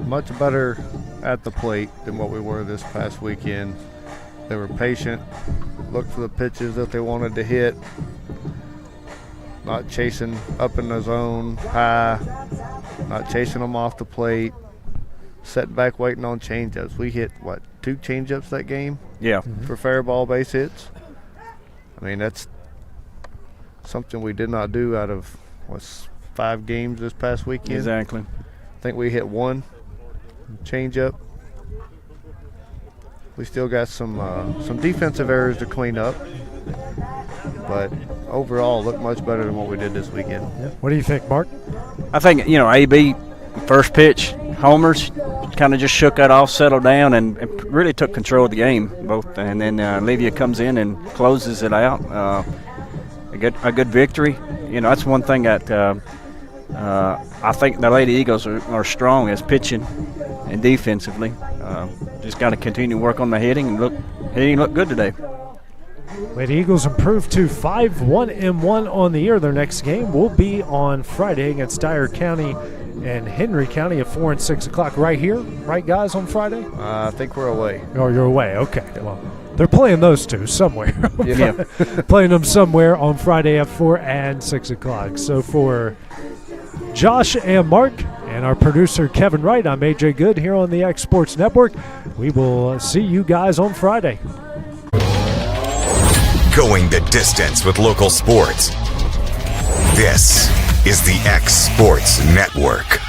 Speaker 14: Much better at the plate than what we were this past weekend. They were patient, looked for the pitches that they wanted to hit, not chasing up in the zone high, not chasing them off the plate, sitting back waiting on changeups. We hit, 2 changeups that game?
Speaker 13: Yeah.
Speaker 14: For fair ball base hits. I mean, that's something we did not do out of, 5 games this past weekend?
Speaker 13: Exactly.
Speaker 14: I think we hit 1 changeup. We still got some defensive errors to clean up, but overall looked much better than what we did this weekend.
Speaker 12: Yeah. What do you think, Mark?
Speaker 13: I think, AB, first pitch, homers, kind of just shook that off, settled down, and really took control of the game, both. And then Livia comes in and closes it out. A good victory. That's one thing that I think the Lady Eagles are strong as pitching and defensively. Just got to continue to work on the hitting, and hitting looked good today.
Speaker 12: Lady Eagles improved to 5-1-1 on the year. Their next game will be on Friday against Dyer County and Henry County at 4 and 6 o'clock right here. Right, guys, on Friday?
Speaker 14: I think we're away.
Speaker 12: Oh, you're away. Okay. Well, they're playing those two somewhere.
Speaker 14: Yeah.
Speaker 12: Playing them somewhere on Friday at 4 and 6 o'clock. So for Josh and Mark and our producer Kevin Wright, I'm AJ Good here on the X Sports Network. We will see you guys on Friday.
Speaker 1: Going the distance with local sports. This is the X Sports Network.